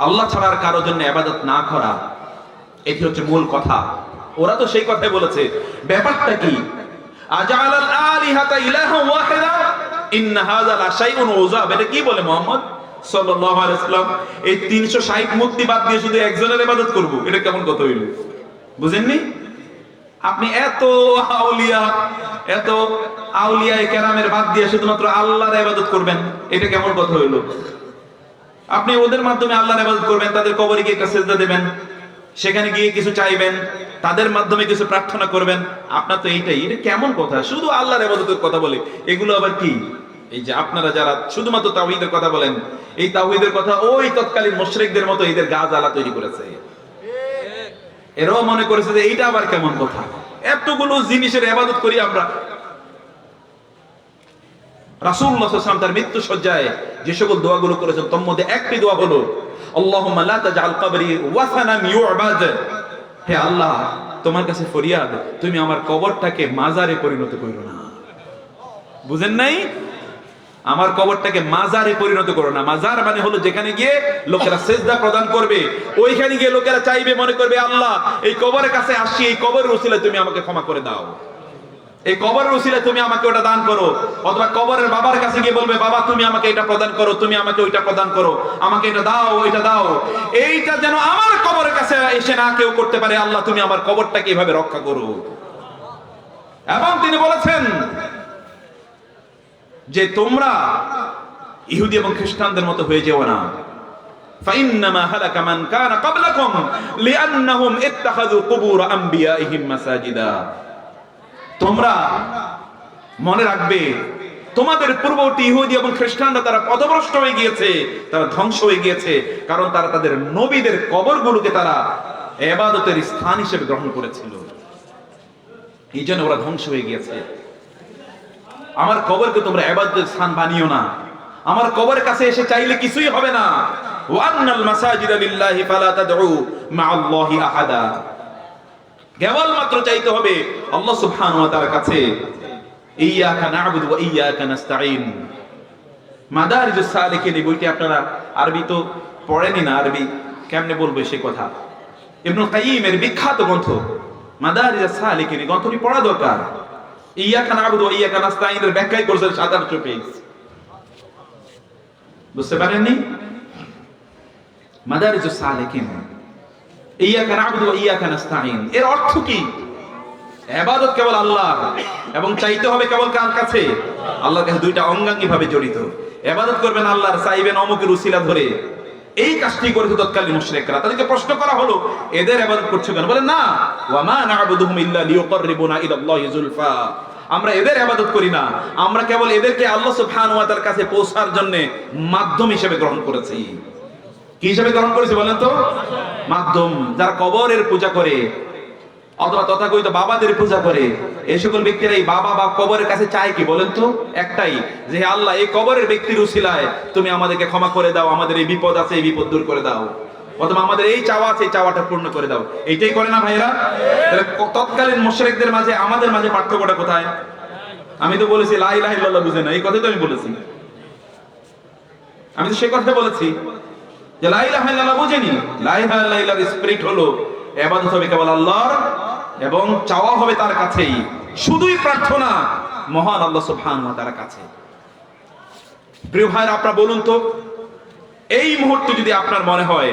আল্লাহ ছাড়া আর কারোর জন্য ইবাদত না করা, এটি হচ্ছে মূল কথা। ওরা তো সেই কথাই বলেছে। ব্যাপারটা কি? আজালাল আলিহাতা ইলাহা ওয়াহিদা ইন্না হাযা লা শাইউন উযাব। এটা কি বলে মুহাম্মদ সাল্লাল্লাহু আলাইহি ওয়াসাল্লাম? এই 360 মূর্তি বাদ দিয়ে শুধু একজনের ইবাদত করব, এটা কেমন কথা হইল? বুঝেননি? আপনি এত আউলিয়া কেরামের বাদ দিয়ে শুধুমাত্র আল্লাহর ইবাদত করবেন, এটা কেমন কথা হইল? আপনি ওদের মাধ্যমে আল্লাহর ইবাদত করবেন, তাদের কবরে গিয়ে একটা সিজদা দেবেন, সেখানে গিয়ে কিছু চাইবেন, তাদের মাধ্যমে কিছু প্রার্থনা করবেন। আপনার তো এটা কেমন কথা? শুধু আল্লাহর ইবাদতের কথা বলে, এগুলো আবার কি? এই যে আপনারা যারা শুধুমাত্র তাওহীদের কথা বলেন, এই তাওহীদের কথা ওই তৎকালীন মুশরিকদের মতো এদের গা জ্বালা তৈরি করেছে। এরাও মনে করেছে যে এইটা আবার কেমন কথা? এতগুলো জিনিসের ইবাদত করি আমরা। রাসূলুল্লাহ সাল্লাল্লাহু আলাইহি ওয়াসাল্লাম তার মৃত্যু সজ্জায় যে সকল দোয়াগুলো করেছেন, তার মধ্যে একটি দোয়া হলো আল্লাহুম্মা লা তাজআল কবরি ওয়াসানান ইউবাদ। হে আল্লাহ, তোমার কাছে ফরিয়াদ, তুমি আমার কবরটাকে মাজারে পরিণত করো না। বুঝেন নাই? আমার কবরটাকে মাজারে পরিণত করো না। মাজার মানে হলো যেখানে গিয়ে লোকেরা সেজদা প্রদান করবে, ওইখানে গিয়ে লোকেরা চাইবে, মনে করবে আল্লাহ এই কবরের কাছে আসছি, এই কবরের উসিলায় তুমি আমাকে ক্ষমা করে দাও, এই কবরের উসিলায় তুমি আমাকে ওটা দান করো। অথবা কবরের বাবার কাছে গিয়ে বলবে, বাবা তুমি আমাকে এটা প্রদান করো, তুমি আমাকে ওইটা প্রদান করো, আমাকে এটা দাও, ওইটা দাও। এইটা যেন আমার কবরের কাছে এসে না কেউ করতে পারে, আল্লাহ তুমি আমার কবরটাকে এইভাবে রক্ষা করো। এবং তিনি বলেছেন যে তোমরা ইহুদি এবং খ্রিস্টানদের মতো হয়ে যেও না। فإنما هلك من كان قبلكم لأنهم اتخذوا قبور أنبيائهم مساجدا। তোমরা মনে রাখবে, তোমাদের পূর্ববর্তী ইহুদি এবং খ্রিস্টানরা তারা পথভ্রষ্ট হয়ে গিয়েছে, তারা ধ্বংস হয়ে গিয়েছে, কারণ তারা তাদের নবীদের কবরগুলোকে তারা ইবাদতের স্থান হিসেবে গ্রহণ করেছিল, এই জন্য ওরা ধ্বংস হয়ে গিয়েছে। আমার কবরকে তোমরা ইবাদতের স্থান বানিও না। আমার কবরের কাছে এসে চাইলে কিছুই হবে না। ওয়ান্নাল মাসাজিদা লিল্লাহি ফালা তাদউ মাআল্লাহি আহাদা। কেবলমাত্র চাইতে হবে আল্লাহ সুবহানাহু ওয়া তাআলার কাছে। ইয়্যাকা না'বুদু ওয়া ইয়্যাকা নাস্তাঈন। মাদারিজুস সালিকিন, এই বইটি আপনারা আরবি তো পড়েনি না, আরবি কেমনে বলবো সে কথা। ইবনুল কাইয়িমের বিখ্যাত গ্রন্থ মাদারিজুস সালিকিন, এই গ্রন্থটি পড়া দরকার। ইয়্যাকা না'বুদু ওয়া ইয়্যাকা নাস্তাঈনের ব্যাখ্যাই করেছেন 57 পেজ। বুঝতে পারেননি? মাদারিজুস সালিকিন, ইয়্যাকা না'বুদু ওয়া ইয়্যাকা নাস্তাঈন, এর অর্থ কি? ইবাদত কেবল আল্লাহর, এবং চাইতে হবে কেবল কার কাছে? আল্লাহর কাছে। দুইটা অঙ্গাঙ্গী ভাবে জড়িত। ইবাদত করবেন আল্লাহর, চাইবেন অমুকের উসিলা ধরে। এই কাজটি করেছে তৎকালীন মুশরিকরা। তাদেরকে প্রশ্ন করা হলো, এদের ইবাদত করছো কেন? বলে না, ওয়া মা না'বুদুহুম ইল্লা লিয়ুকাররিবুনা ইলাল্লাহি যুলফা। আমরা এদের ইবাদত করি না, আমরা কেবল এদেরকে আল্লাহ সুবহানাহু ওয়া তাআলার কাছে পৌঁছার জন্য মাধ্যম হিসেবে গ্রহণ করেছি। কি হিসেবে গ্রহণ করেছি বলেন তো? মাধ্যম। যারা কবরের পূজা করে অথবা তথাকথিত বাবাদের পূজা করে, এই সকল ব্যক্তিরা এই বাবা বা কবরের কাছে চায় কি বলেন তো? একটাই, যে আল্লাহ এই কবরের ব্যক্তির উসিলায় তুমি আমাদেরকে ক্ষমা করে দাও, আমাদের এই বিপদ আছে এই বিপদ দূর করে দাও, অথবা আমাদের এই চাওয়া আছে এই চাওয়াটা পূর্ণ করে দাও। এইটাই করে না ভাইরা? তাহলে তৎকালীন মুশরিকদের মাঝে আমাদের মাঝে পার্থক্যটা কোথায়? আমি তো বলেছি লা ইলাহা ইল্লাল্লাহ বুঝে না, এই কথা তো আমি বলেছি। আমি তো সে কথা বলেছি যে লা ইলাহা ইল্লাল্লাহ বুঝেনি। লা ইলাহা ইল্লাল্লাহর স্পিরিট হলো ইবাদত হবে কেবল আল্লাহর, এবং চাওয়া হবে তার কাছেই, শুধুই প্রার্থনা মহান আল্লাহ সুবহানাহু ওয়া তাআলার কাছে। প্রিয় ভাইরা, আপনারা বলুন তো, এই মুহূর্তে যদি আপনার মনে হয়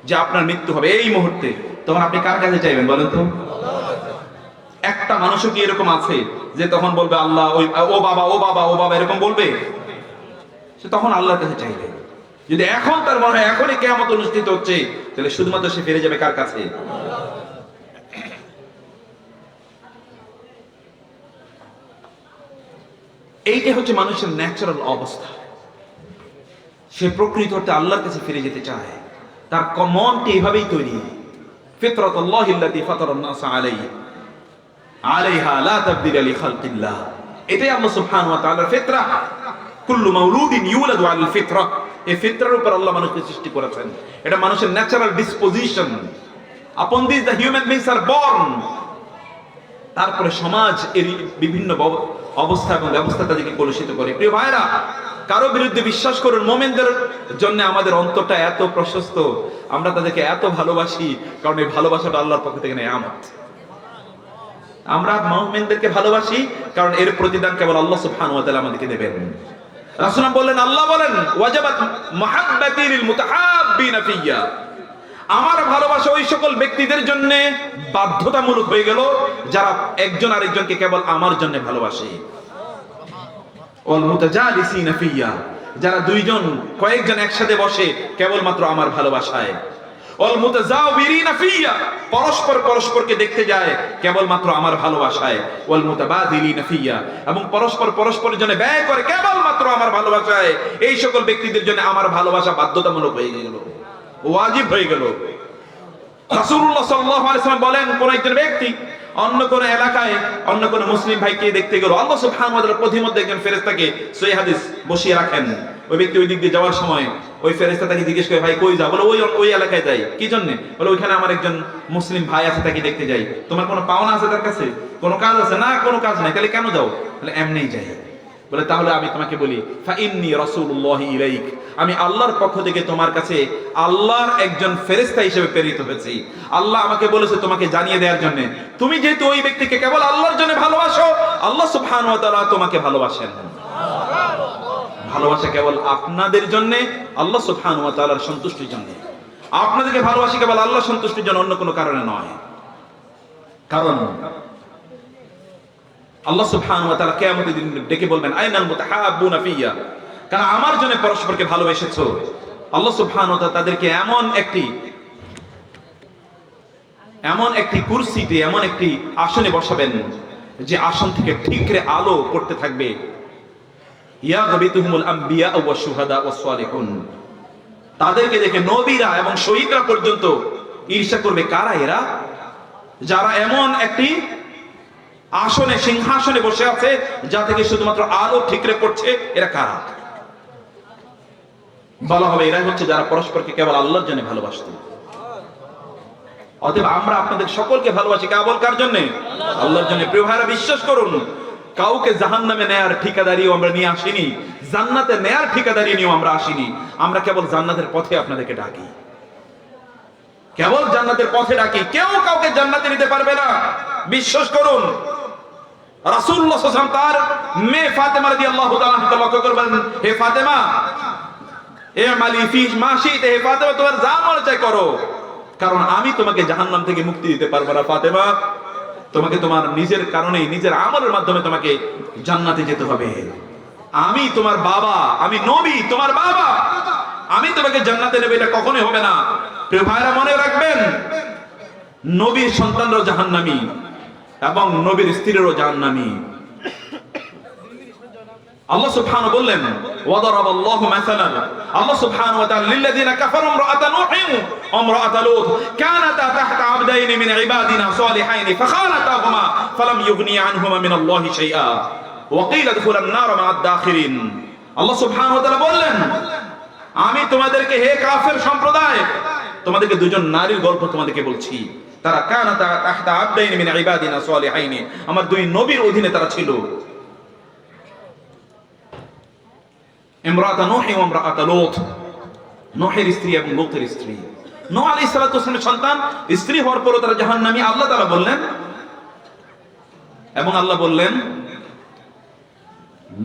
যে আপনার মৃত্যু হবে এই মুহূর্তে, তখন আপনি কার কাছে চাইবেন বলেন তো? একটা মানুষও কি এরকম আছে যে তখন বলবে আল্লাহ ও বাবা ও বাবা ও বাবা এরকম বলবে? সে তখন আল্লাহর কাছে চাইবে। যদি এখন তার মনে হয় এখনই কিয়ামত অনুষ্ঠিত হচ্ছে, তাহলে শুধুমাত্র সে ফিরে যাবে কার কাছে? এইটা হচ্ছে মানুষের ন্যাচারাল অবস্থা। সে প্রকৃত অর্থে আল্লাহর কাছে ফিরে যেতে চায়। তার মনটি এভাবেই তৈরি, ফিতরাতুল্লাহি আল্লাতী ফাতারান নাস আলাইহা। আলাইহা লা তাবদীলা লিখালকিল্লাহ। এটাই আল্লাহ সুবহানাহু ওয়া তাআলার ফিতরা। কুল্লু মাউলুদিন ইউলাদু আলাল ফিতরা। এই ফিতরার উপর আল্লাহ মানুষকে সৃষ্টি করেছেন। এটা মানুষের ন্যাচারাল ডিসপোজিশন। আপন this the human beings are born. তারপরে সমাজ এর বিভিন্ন অবস্থা এবং ব্যবস্থা তাদেরকে কলুষিত করে। প্রিয় ভাইরা, কারো বিরুদ্ধে বিশ্বাস করুন, মুমিনদের জন্য আমাদের অন্তরটা এত প্রশস্ত, আমরা তাদেরকে এত ভালোবাসি, কারণ এই ভালোবাসাটা আল্লাহর পক্ষ থেকে নিয়ামত। আমরা মুমিনদেরকে ভালোবাসি কারণ এর প্রতিদান কেবল আল্লাহ সুবহানাহু ওয়া তাআলা আমাদেরকে দেবেন। রাসূল বললেন, আল্লাহ বলেন, ওয়াজাবাত মুহাব্বাতি লিল মুতাহাব্বিনা ফিয়া। আমার ভালোবাসা ওই সকল ব্যক্তিদের জন্য বাধ্যতামূলক হয়ে গেল যারা একজন আরেকজনকে কেবল আমার জন্য ভালোবাসে। ওয়াল মুতাজালিসিনা ফিয়া, যারা দুইজন কয়েকজন একসাথে বসে কেবলমাত্র আমার ভালোবাসায়। ওয়াল মুতাজাওবিরিনা ফিয়া, পরস্পর পরস্পরকে দেখতে যায় কেবলমাত্র আমার ভালোবাসায়। ওয়াল মুতাবাদিলিনা ফিয়া, এবং পরস্পর পরস্পরের জন্য ব্যয় করে কেবলমাত্র আমার ভালোবাসায়। এই সকল ব্যক্তিদের জন্য আমার ভালোবাসা বাধ্যতামূলক হয়ে গেল, ওয়াজিব হয়ে গেল। রাসূলুল্লাহ সাল্লাল্লাহু আলাইহি ওয়াসাল্লাম বলেন, কোন একজন ব্যক্তি অন্য কোন এলাকায় অন্য কোন মুসলিম ভাইকে দেখতে গেল, আল্লাহ সুবহানাহু ওয়া তাআলা প্রতিমধ্যে একজন ফেরেশতাকে সহিহ হাদিস বসিয়ে রাখেন। ওই ব্যক্তি ওই দিক দিয়ে যাওয়ার সময় ওই ফেরেশতা তাকে জিজ্ঞেস করে, ভাই কই যাও? বলে ওই এলাকায় যাই। কি জন্য? বলে ওইখানে আমার একজন মুসলিম ভাই আছে, তাকে দেখতে যাই। তোমার কোনো পাওনা আছে তার কাছে? কোনো কাজ আছে? না, কোনো কাজ নাই। তাহলে কেন যাও? বলে এমনিই যাই। বলে তাহলে আমি তোমাকে বলি, ফা ইন্নী রাসূলুল্লাহি ইলাইক, আমি আল্লাহর পক্ষ থেকে তোমার কাছে আল্লাহর একজন ফেরেশতা হিসেবে প্রেরিত হয়েছি। আল্লাহ আমাকে বলেছে তোমাকে জানিয়ে দেওয়ার জন্য, তুমি যেহেতু ওই ব্যক্তিকে কেবল আল্লাহর জন্য ভালোবাসো, আল্লাহ সুবহানাহু ওয়া তাআলা তোমাকে ভালোবাসেন। ভালোবাসা কেবল আপনাদের জন্য, আল্লাহ সুবহানাহু ওয়া তাআলার সন্তুষ্টির জন্য। আপনাদেরকে ভালোবাসি কেবল আল্লাহর সন্তুষ্টির জন্য, অন্য কোনো কারণে নয়। কারণ আল্লাহ সুবহানাহু ওয়া তাআলা কিয়ামতের দিন ডেকে বলবেন, আইনাল মুতাহাব্বুনা ফিয়া, কারণ আমার জন্য পরস্পরকে ভালোবেসেছো। আল্লাহ সুবহানাহু ওয়া তাআলা তাদেরকে এমন একটি কুরসিতে, এমন একটি আসনে বসাবেন যে আসন থেকে ঠিকরে আলো পড়তে থাকবে। ইয়াগবিতুহুমুল আম্বিয়া ওয়াশ শুহাদা ওয়াস সালিহুন, তাদেরকে দেখে নবীরা এবং শহীদরা পর্যন্ত ঈর্ষা করবে। কারা এরা? যারা এমন একটি আসনে, সিংহাসনে বসে আছে যা থেকে শুধুমাত্র আলো ঠিকরে পড়ছে। এরা কারা? বলা হবে এরা হচ্ছে যারা পরস্পরকে কেবল আল্লাহর জন্য ভালোবাসত। অতএব আমরা আপনাদের সকলকে ভালোবাসি কেবল কার জন্য? আল্লাহর জন্য। প্রিয় ভাইরা, বিশ্বাস করুন, কাউকে জাহান্নামে নেয়ার ঠিকাদারিও আমরা নিয়ে আসিনি, জান্নাতে নেয়ার ঠিকাদারি নিয়েও আমরা আসিনি। আমরা কেবল জান্নাতের পথে আপনাদেরকে ডাকি, কেবল জান্নাতের পথে ডাকি। কেউ কাউকে জান্নাতে নিতে পারবে না, বিশ্বাস করুন। রাসূলুল্লাহ সাল্লাল্লাহু আলাইহি ওয়াসাল্লাম তার মেয়ে ফাতেমা রাদিয়াল্লাহু তাআলা আনহা লক্ষ্য করবেন, হে ফাতেমা, এ মালি ফি মা শিতে, হে ফাতেমা তোমার যা মনে চায় করো, কারণ আমি তোমাকে জাহান্নাম থেকে মুক্তি দিতে পারবো না ফাতেমা। তোমাকে তোমার নিজের কারণে, নিজের আমলের মাধ্যমে তোমাকে জান্নাতে যেতে হবে। আমি তোমার বাবা, আমি নবী তোমার বাবা, আমি তোমাকে জান্নাতে নেব, এটা কখনোই হবে না। প্রিয় ভাইরা, মনে রাখবেন, নবীর সন্তানরাও জাহান্নামী এবং নবীর স্ত্রীরও জাহান্নামী। আল্লাহ সুবহানাহু বললেন, ওয়াদারাবাল্লাহু মাসালান, আল্লাহ সুবহানাহু ওয়া তাআলা লিল্লাযিনা কাফারু ইমরাআতা নূহিন ওয়া ইমরাআতা লূত কানাতা তাহতা আবদাইনি মিন ইবাদিনা সালিহাইন ফাখানাতাহুমা ফালাম ইউগনিয়া আনহুমা মিনাল্লাহি শাইআ ওয়া কিলা দুখুলান নার মা'আদ দাখিরিন। আল্লাহ সুবহানাহু ওয়া তাআলা বললেন, আমি তোমাদেরকে, হে কাফের সম্প্রদায়, তোমাদেরকে দুজন নারীর গল্প তোমাদেরকে বলছি। তারা কানাতা তাহতা আবদাইনি মিন ইবাদিনা সালিহাইন, আমার দুই নবীর অধীনে তারা ছিল। ইমরাআতা নূহ ওয়া ইমরাআতা লূত, নূহের স্ত্রী এবং লূতের স্ত্রী। নূহ আলাইহিস সালাতু ওয়াস সালামের সন্তান, স্ত্রী হওয়ার পরও তারা জাহান্নামী। আল্লাহ তাআলা বললেন, এবং আল্লাহ বললেন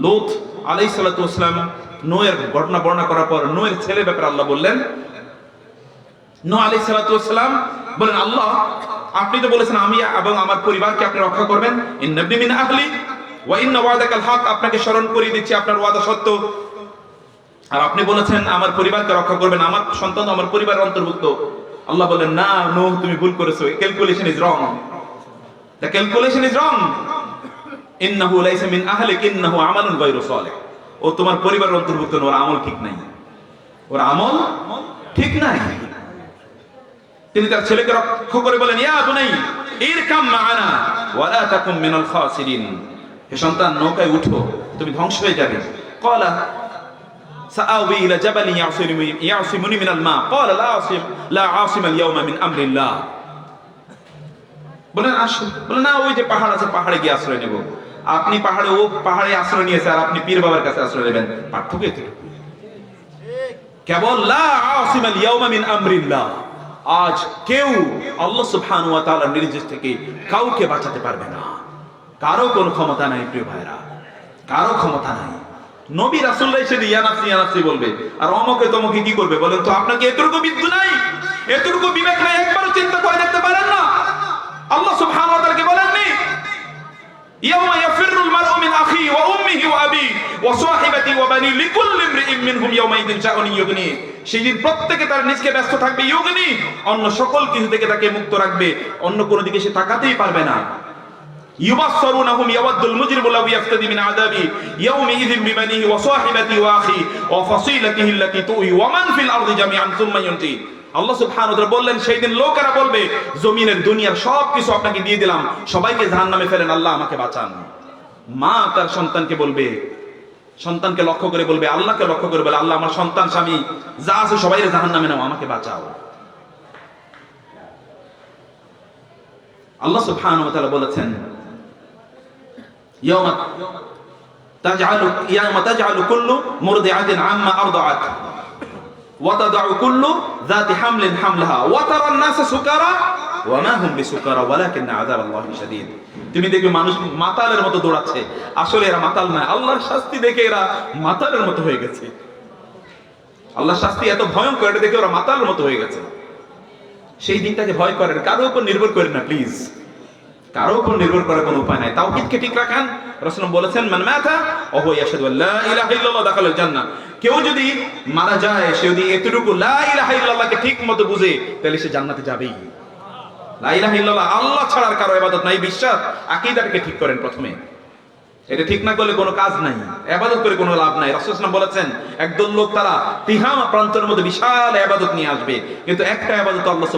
লূত আলাইহিস সালাতু ওয়াস সালাম নূহের ঘটনা বর্ণনা করার পর নূহের ছেলে ব্যাপারে আল্লাহ বললেন, নূহ আলাইহিস সালাতু ওয়াস সালাম বলেন, আল্লাহ আপনি তো বলেছেন আমি এবং আমার পরিবারকে আপনি রক্ষা করবেন। ইন্নাবনি মিন আহলি ওয়া ইন্না ওয়াদাকাল হক, আপনাকে স্মরণ করিয়ে দিচ্ছি আপনার ওয়াদা সত্য। আর আপনি বলেছেন আমার পরিবারকে রক্ষা করবেন, আমার সন্তান আমার পরিবারের অন্তর্ভুক্ত। আল্লাহ বলেন, না নূহ, তুমি ভুল করেছো, calculation is wrong, the calculation is wrong. ইন্নাহু লাইসা মিন আহলিক ইন্নাহু আমালুন গায়রু সালিহ, ও তোমার পরিবারের অন্তর্ভুক্ত না, ওর আমল ঠিক নাই, ওর আমল ঠিক নাই। তিনি তার ছেলেকে রক্ষা করে বলেন, ইয়া বুনাই ইরকাম মা'ানা ওয়ালা তাকুম মিনাল খাসিরিন, হে সন্তান নৌকায় উঠো, তুমি ধ্বংস হয়ে যাবে। ক্বালা সাআওয়ি ইলা জাবালিন ইয়াসিমুনি মিনাল মা ক্বালা লা আসিমা আল ইয়াওমা মিন আমরিল্লাহ। বলেন আসো, বলে না ওই যে পাহাড় আছে, পাহাড়ে গিয়ে আশ্রয় নেব। আপনি পাহাড়ে, ও পাহাড়ে আশ্রয় নিয়েছে, আর আপনি পীর বাবার কাছে আশ্রয় নেবেন, পার্থক্য কি? কেবল লা আসিমা আল ইয়াওমা মিন আমরিল্লাহ, আজ কেউ আল্লাহ সুবহানাহু ওয়া তাআলার নির্দেশ থেকে কাউকে বাঁচাতে পারবে না। কারো কোনো ক্ষমতা নাই প্রিয় ভাইরা, কারো ক্ষমতা নাই। নবী রাসূলুল্লাহ এসে ইয়া নাফসি ইয়া নাফসি বলবে, আর অমকে তমকে কি করবে বলেন তো? আপনাকে এতটুকু বিদ্যুৎ নাই, এতটুকু বিবেক নাই, একবারও চিন্তা করে দেখতে পারেন না? আল্লাহ সুবহানাহু ওয়া তাআলা কি বলেননি? ইয়াওমা ইয়াফিরুল মারউ মিন আখি ওয়া উম্মিহি ওয়া আবি ওয়া সাহিবাতি ওয়া বানি লিকুল্লি ইমরিইন মিনহুম ইয়াওমাইযিন শাআনুন ইউগনি। সেদিন প্রত্যেকে তার নিজকে ব্যস্ত থাকবে, ইউগনি, অন্য সকল কিছু থেকে তাকে মুক্ত রাখবে, অন্য কোনো দিকে সে তাকাতেই পারবে না। ইউবাসসিরুনহুম ইয়াওয়াদুল মুজরিমু লাউ ইয়াফতাদি মিন আযাবি ইয়াওমিযিন বিবানিহি ওয়া সাহিবাতি ওয়া আখি ওয়া ফাসিলাতিহি আল্লাতী তুই ওয়া মান ফিল আরদি জামিআন সুম্মা ইউনতি। আল্লাহ সুবহানাহু ওয়া তাআলা বললেন, সেই দিন লোকেরা বলবে, জমিনের দুনিয়ার সবকিছু আপনাকে দিয়ে দিলাম, সবাইকে জাহান্নামে ফেলেন, আল্লাহ আমাকে বাঁচান। মা তার সন্তানকে বলবে, সন্তানকে লক্ষ্য করে বলবে, আল্লাহকে লক্ষ্য করে বলে, আল্লাহ আমার সন্তান স্বামী যা আছে সবাইকে জাহান্নামে নাও, আমাকে বাঁচাও। আল্লাহ সুবহানাহু ওয়া তাআলা বলেছেন, ইয়াওমা তাজআলু কুল্লু মুরদিআতিন আম্মা আরদাআত ওয়া তাদউ কুল্লু যাতি হামলিন হামলাহা ওয়া তারান নাসা সুকারা ওয়া মা হুম বিসুকারা ওয়ালাকিন আযাবাল্লাহি শাদীদ। তুমি দেখবে মানুষ মাতালের মতো দৌড়াচ্ছে, আসলে এরা মাতাল না, আল্লাহর শাস্তি দেখে এরা মাতালের মতো হয়ে গেছে। আল্লাহর শাস্তি এত ভয়ঙ্কর, এটা দেখে ওরা মাতালের মতো হয়ে গেছে। সেই দিনটাকে ভয় করেন, কারো উপর নির্ভর করেন না প্লিজ, কারো উপর নির্ভর করার কোনো উপায় নাই। তাওহীদকে ঠিক রাখেন। রাসূল বলেছেন, মান মাতা ওয়া হুয়া ইয়াশহাদু আল্লা ইলাহা ইল্লাল্লাহ দাখালাল জান্নাহ। কেউ যদি মারা যায়, সে যদি এতটুকু লা ইলাহা ইল্লাল্লাহকে ঠিকমতো বুঝে, তাহলে সে জান্নাতে যাবেই। লা ইলাহা ইল্লাল্লাহ, আল্লাহ ছাড়া আর কারো ইবাদত নাই, বিশ্বাস, আকীদাটাকে ঠিক করেন প্রথমে। এটা ঠিক না করলে কোনো কাজ নাই, ইবাদত করে কোনো লাভ নাই। রাসূল সাল্লাল্লাহু আলাইহি ওয়াসাল্লাম বলেছেন, একদল লোক তারা তিহামা প্রান্তের মধ্যে বিশাল ইবাদত নিয়ে আসবে, কিন্তু একটা ইবাদত আল্লাহ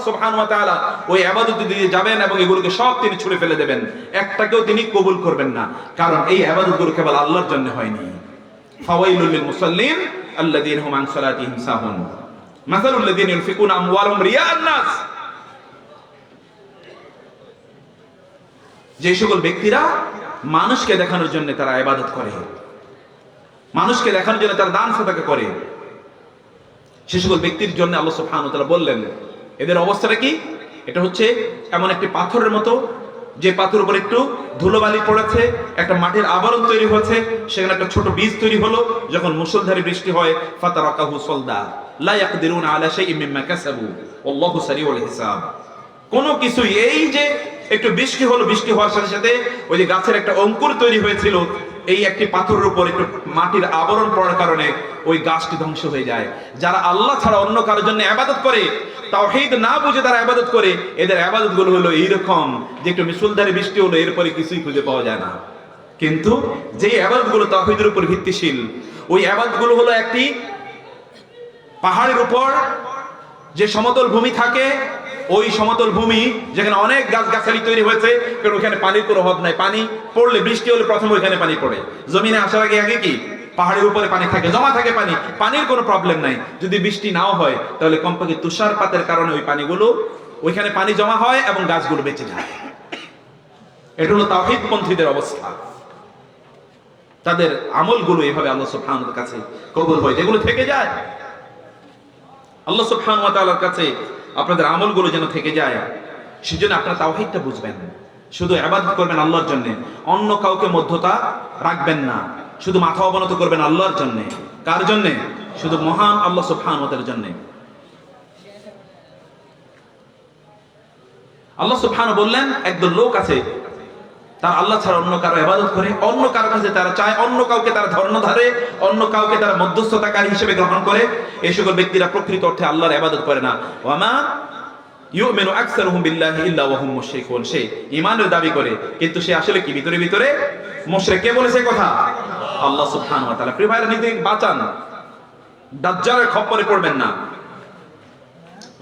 সুবহানাহু ওয়া তাআলা ওই ইবাদত দিয়ে যাবেন এবং এগুলোকে সব তিনি ছুঁড়ে ফেলে দেবেন, একটাকেও তিনি কবুল করবেন না, কারণ এই ইবাদতগুলো কেবল আল্লাহর জন্য হয়নি। ফাওয়াইলুল লিল মুসাল্লিন আল্লাযীনা হুম আন সালাতিহিম সাহুন মাসালুল লাযীনা ইউনফিকুনা আমওয়ালাহুম রিয়াআন নাস। যে সকল ব্যক্তিরা মানুষকে দেখানোর জন্য তারা ইবাদত করে, মানুষকে দেখানোর জন্য তারা দান সাদাকা করে, সে সকল ব্যক্তির জন্য আল্লাহ সুবহানাহু ওয়া তাআলা বললেন, এদের অবস্থাটা কি? এটা হচ্ছে এমন একটি পাথরের মতো, যে পাথরের উপর একটু ধুলোবালি পড়েছে, একটা মাটির আবরণ তৈরি হয়েছে, সেখানে একটা ছোট বীজ তৈরি হলো, যখন মুষলধারে বৃষ্টি হয়, ফাতারাকাহু সালদা লা ইয়াকদিরুনা আলা শাইইন মিম্মা কাসাবু আল্লাহু সারিউল হিসাব। কোন কিছুই, এই যে একটু বৃষ্টি হলো, বৃষ্টি হওয়ার সাথে সাথে ওই যে গাছের একটা অঙ্কুর তৈরি হয়েছিল, এই একটি পাথরের উপর একটু মাটির আবরণ পড়ার কারণে ওই গাছটি ধ্বংস হয়ে যায়। যারা আল্লাহ ছাড়া অন্য কারোর জন্য ইবাদত করে, তাওহীদ না বুঝে তারা ইবাদত করে, এদের ইবাদত গুলো হলো এইরকম যে একটু মুষলধারে বৃষ্টি হলো, এরপরে কিছুই খুঁজে পাওয়া যায় না। কিন্তু যে ইবাদত গুলো তাওহীদের উপর ভিত্তিশীল, ওই ইবাদত গুলো হলো একটি পাহাড়ের উপর যে সমতল ভূমি থাকে, ওই সমতল ভূমি যেখানে অনেক গাছগাছালি তৈরি হয়েছে, কারণ ওখানে পানির কোনো অভাব নাই। পানি পড়লে, বৃষ্টি হলে প্রথমে ওইখানে পানি পড়ে, জমিনে আসার আগে আগে কি পাহাড়ের উপরে পানি থাকে, জমা থাকে পানি, পানির কোনো প্রবলেম নাই। যদি বৃষ্টি নাও হয়, তাহলে কমপক্ষে তুষারপাতের কারণে ওই পানিগুলো, ওইখানে পানি জমা হয় এবং গাছগুলো বেঁচে যায়। এটা হলো তাওহীদপন্থীদের অবস্থা। তাদের আমলগুলো এভাবে আল্লাহ সুবহানাহু ওয়া তাআলার কাছে কবুল হয়, যেগুলো থেকে যায়। আল্লাহ সুবহানাহু ওয়া তাআলার কাছে আপনাদের আমলগুলো যেন থেকে যায়, সেজন্য আপনারা তাওহীদটা বুঝবেন। শুধু ইবাদত করবেন আল্লাহর জন্য, অন্য কাউকে মধ্যতা রাখবেন না। শুধু মাথা অবনত করবেন আল্লাহর জন্য। কার জন্য? শুধু মহান আল্লাহ সুবহানাহু ওয়া তাআলার জন্য। আল্লাহ সুবহানাহু বললেন, একদল লোক আছে তারা আল্লাহ ছাড়া অন্য কারো ইবাদত করে, অন্য কারো কাছে তারা চায়, অন্য কাউকে তারা ধর্ম ধারে, অন্য কাউকে তারা মধ্যস্থতাকারী হিসেবে গ্রহণ করে। এই সকল ব্যক্তিরা প্রকৃত অর্থে আল্লাহর ইবাদত করে না। ওয়া মা ইউমিনু আকসারুহুম বিল্লাহি ইল্লা ওয়া হুম মুশরিকুন। সে ঈমানের দাবি করে, কিন্তু সে আসলে কি ভিতরে ভিতরে মুশরিক। কে বলেছে কথা? আল্লাহ সুবহানাহু ওয়া তাআলা। প্রিয় ভাইরা, নিজেকে বাঁচান, দাজ্জালের খপ্পরে পড়বেন না।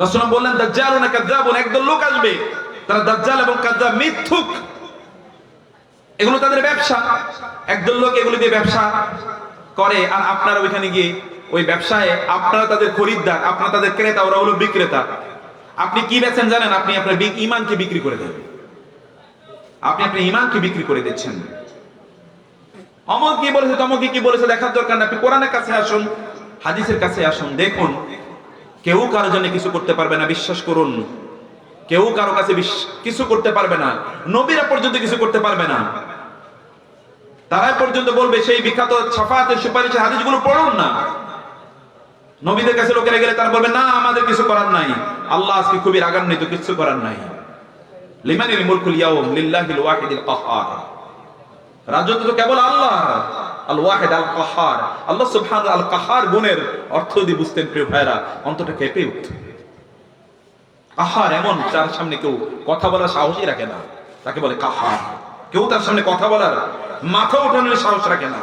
রাসূল বললেন, দাজ্জালুন কাযাবুন, একদল লোক আসবে তারা দাজ্জাল এবং কাযযাব, মিথ্যুক। এগুলো তাদের ব্যবসা। একদল লোক এগুলো দিয়ে ব্যবসা করে, আর আপনারা ওইখানে গিয়ে ওই ব্যবসায় আপনারা তাদের খরিদ্দার, আপনারা তাদের ক্রেতা, ওরা হলো বিক্রেতা। আপনি কি বেচেন জানেন? আপনি আপনার ঈমানকে বিক্রি করে দেন। আপনি আপনার ঈমানকে বিক্রি করে দিচ্ছেন। অমুক কি বলেছে, তমুক কি বলেছে দেখার দরকার না। আপনি কোরআনের কাছে আসুন, হাদিসের কাছে আসুন, দেখুন কেউ কারো জন্য কিছু করতে পারবে না, বিশ্বাস করুন। কেউ কারো কাছে কিছু করতে পারবে না, নবীরা পর্যন্ত কিছু করতে পারবে না। তারাই পর্যন্ত বলবে, সেই বিখ্যাত শাফাআতের সুপারিশের হাদিসগুলো পড়ুন না। নবীদের কাছে লোকেরা গেলে তারা বলবে, না আমাদের কিছু করার নাই, আল্লাহ আজকে খুবই রাগান্বিত, কিছু করার নাই। লিমানিল মুলকুল ইয়াউম লিল্লাহিল ওয়াহিদিল কাহ্হার। রাজত্ব তো কেবল আল্লাহর, আল ওয়াহিদ আল কাহ্হার। আল্লাহ সুবহানাহু আল কাহ্হার গুণের অর্থ যদি বুঝতেন প্রিয় ভাইরা, অন্তরটা কেঁপে উঠত। কাহ্হার এমন, যার সামনে কেউ কথা বলার সাহসই রাখে না, তাকে বলে কাহ্হার। কেউ তার সামনে কথা বলার, মাথা ওঠানোর সাহস রাখে না।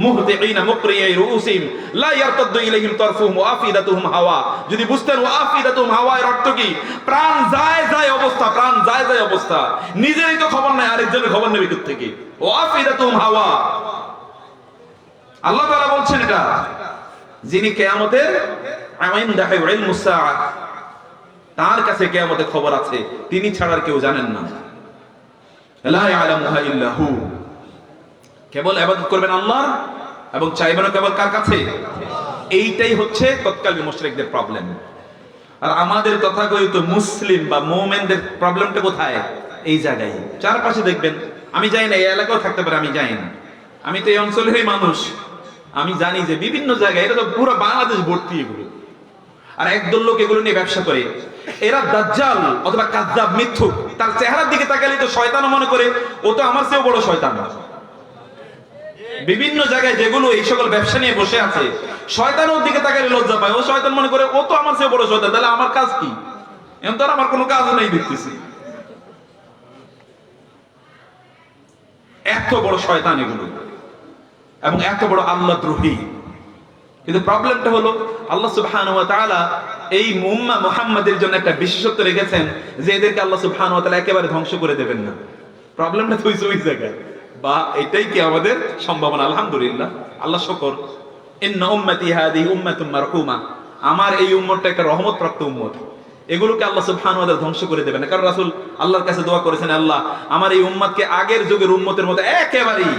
মুহতিঈনা মুকরিয়াই রুউসিহিম লা ইয়ারতাদ্দু ইলাইহিম তারফুহুম ওয়া আফিদাতুহুম হাওয়া। যদি বুঝতেন ওয়া আফিদাতুহুম হাওয়া এর অর্থ কি, প্রাণ যায় যায় অবস্থা, প্রাণ যায় যায় অবস্থা। নিজেরই তো খবর নাই, আরেকজনের খবর নেবে কোথা থেকে? ওয়া আফিদাতুহুম হাওয়া। আল্লাহ তাআলা বলছেন এটা, যিনি কিয়ামতের ইনদাহু ইলমুস সাআ, তার কাছে কিয়ামতের খবর আছে, তিনি ছাড়া আর কেউ জানেন না। লা ইয়ালামুহা ইল্লা হু। কেবল ইবাদত করবেন আল্লাহর, এবং চাইবেন কেবল কার কাছে? এইটাই হচ্ছে তৎকালীন মুশরিকদের প্রবলেম। আর আমাদের তথাকথিত মুসলিম বা মুমিনদের প্রবলেমটা কোথায়? এই জায়গায়। চারপাশে দেখবেন, আমি জানি না এই এলাকাও থাকতে পারে, আমি জানি না, আমি তো এই অঞ্চলেরই মানুষ, আমি জানি যে বিভিন্ন জায়গায়, এটা তো পুরো বাংলাদেশ ভর্তি এগুলো। আর একদল লোক এগুলো নিয়ে ব্যবসা করে। এরা দাজ্জাল অথবা কাযযাব, মিথ্যুক। তার চেহারার দিকে তাকালে তো শয়তানও মনে করে ও তো আমার চেয়েও বড় শয়তান। বিভিন্ন জায়গায় যেগুলো এই সকল ব্যবসা নিয়ে বসে আছে, শয়তানের দিকে তাকালে লজ্জা পায়। ও শয়তান মনে করে ও তো আমার চেয়ে বড় শয়তান, তাহলে আমার কাজ কি? এখন তো আর আমার কোনো কাজ নেই দেখতেছি। এত বড় শয়তান এগুলো, এবং এত বড় আল্লাহদ্রোহী। কিন্তু প্রবলেমটা হলো, আল্লাহ সুবহানাহু ওয়া তাআলা এই উম্মাহ মুহাম্মাদের জন্য একটা বিশেষত্ব রেখেছেন যে এদেরকে আল্লাহ সুবহানাহু ওয়া তাআলা একেবারে ধ্বংস করে দেবেন না। প্রবলেমটা তো ওই জায়গায়, বা এটাই কি আমাদের সম্ভাবনা। আলহামদুলিল্লাহ, আল্লাহ শুকর। ইন্না উম্মতি হাদিহি উম্মাতুম মারহুমা। আমার এই উম্মতটা একটা রহমতপ্রাপ্ত উম্মত। এগুলোকে আল্লাহ সুবহানাহু ওয়া তাআলা ধ্বংস করে দেবেন না। কারণ রাসূল আল্লাহর কাছে দোয়া করেছেন, আল্লাহ আমার এই উম্মতকে আগের যুগের উম্মতের মতো একেবারেই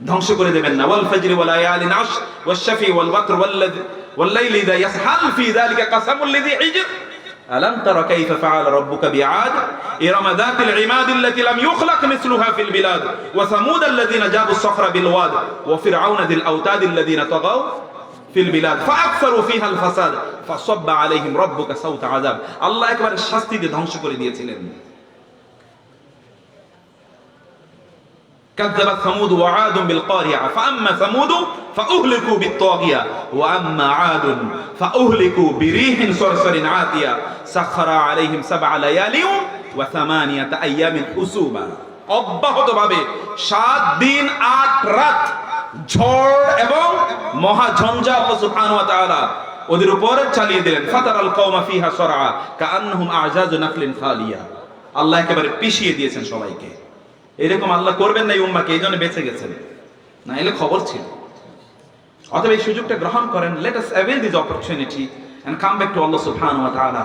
ধ্বংস করে দেবেন না। ওয়াল ফাজরি ওয়া লায়ালিন আশর ওয়াশ শাফি ওয়াল ওয়াতর ওয়াল লাইলি ইযা ইয়াসহাল ফি যালিকা কাসামুল লিযি হিজর আলাম তারা কাইফা ফাআলা রাব্বুকা বিআদ ইরাম যাতিল ইমাদ আল্লাতী লাম ইখলাক মিসলুহা ফিল বিলাদ ওয়া সামুদ আল্লাযীনা জাবুস সখরা বিল ওয়াদ ওয়া ফিরআউন যিল আওতাদ আল্লাযীনা তাগাও ফিল বিলাদ ফাআকসারু ফিহা আল ফাসাদ ফাসাব্বা আলাইহিম রাব্বুকা সাওতা আযাব। আল্লাহ একবারে শাস্তি দিয়ে ধ্বংস করে দিয়েছিলেন। كذبت ثمود وعاد بالقارعة فأما ثمود فأهلكوا بالطاغية وأما عاد فأهلكوا بريح صرصر عاتية سخر عليهم 7 ليال و8 أيام حسوما। অব্যাহত ভাবে 7 দিন 8 রাত ঝড় এবং মহা ঝঞ্ঝা আল্লাহ সুবহানাহু ওয়া তাআলা ওদের উপর চালিয়ে দিলেন। ফাতারাল কওমা ফিহা সরআ কাআন্নাহুম আ'জাজু নাখলিন খালিয়া। আল্লাহ একেবারে পিষিয়ে দিয়েছেন সবাইকে। এরকম আল্লাহ করবেন না এই উম্মাহকে, এই জন্য বেঁচে গেছেন, না এলে খবর ছিল। অতএব এই সুযোগটা গ্রহণ করেন। Let us avail this opportunity and come back to Allah সুবহানাহু ওয়া তাআলা।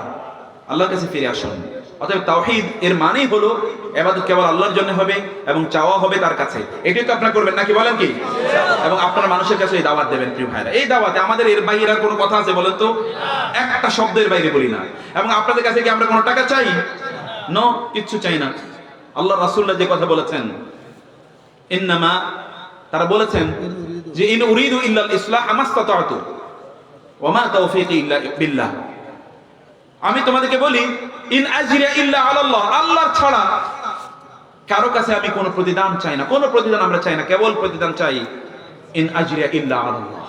আল্লাহর কাছে ফিরে আসুন। অতএব তাওহীদ এর মানেই হলো ইবাদত কেবল আল্লাহর জন্য হবে এবং চাওয়া হবে তার কাছে। এটাই তো আপনারা করবেন নাকি, বলেন কি? এবং আপনারা মানুষের কাছে এই দাওয়াত দেবেন। প্রিয় ভাইরা, এই দাওয়াতে আমাদের এর বাইরে আর কোনো কথা আছে বলেন তো? একটা শব্দের বাইরে বলি না। এবং আপনাদের কাছে কি আমরা কোনো টাকা চাই? নো, কিচ্ছু চাই না। আল্লাহ রাসূলুল্লাহ যে কথা বলেছেন, ইন্নামা, তারা বলেছেন যে ইন উরিদু ইল্লাল ইসলাহ মাসতাতাতু ওয়া মা তাওফীকি ইল্লা বিল্লাহ। আমি তোমাদেরকে বলি, ইন আজরিয়া ইল্লা আলাল্লাহ, আল্লাহর ছাড়া কারো কাছে আমি কোনো প্রতিদান চাই না। কোনো প্রতিদান আমরা চাই না, কেবল প্রতিদান চাই ইন আজরিয়া ইল্লা আলাল্লাহ।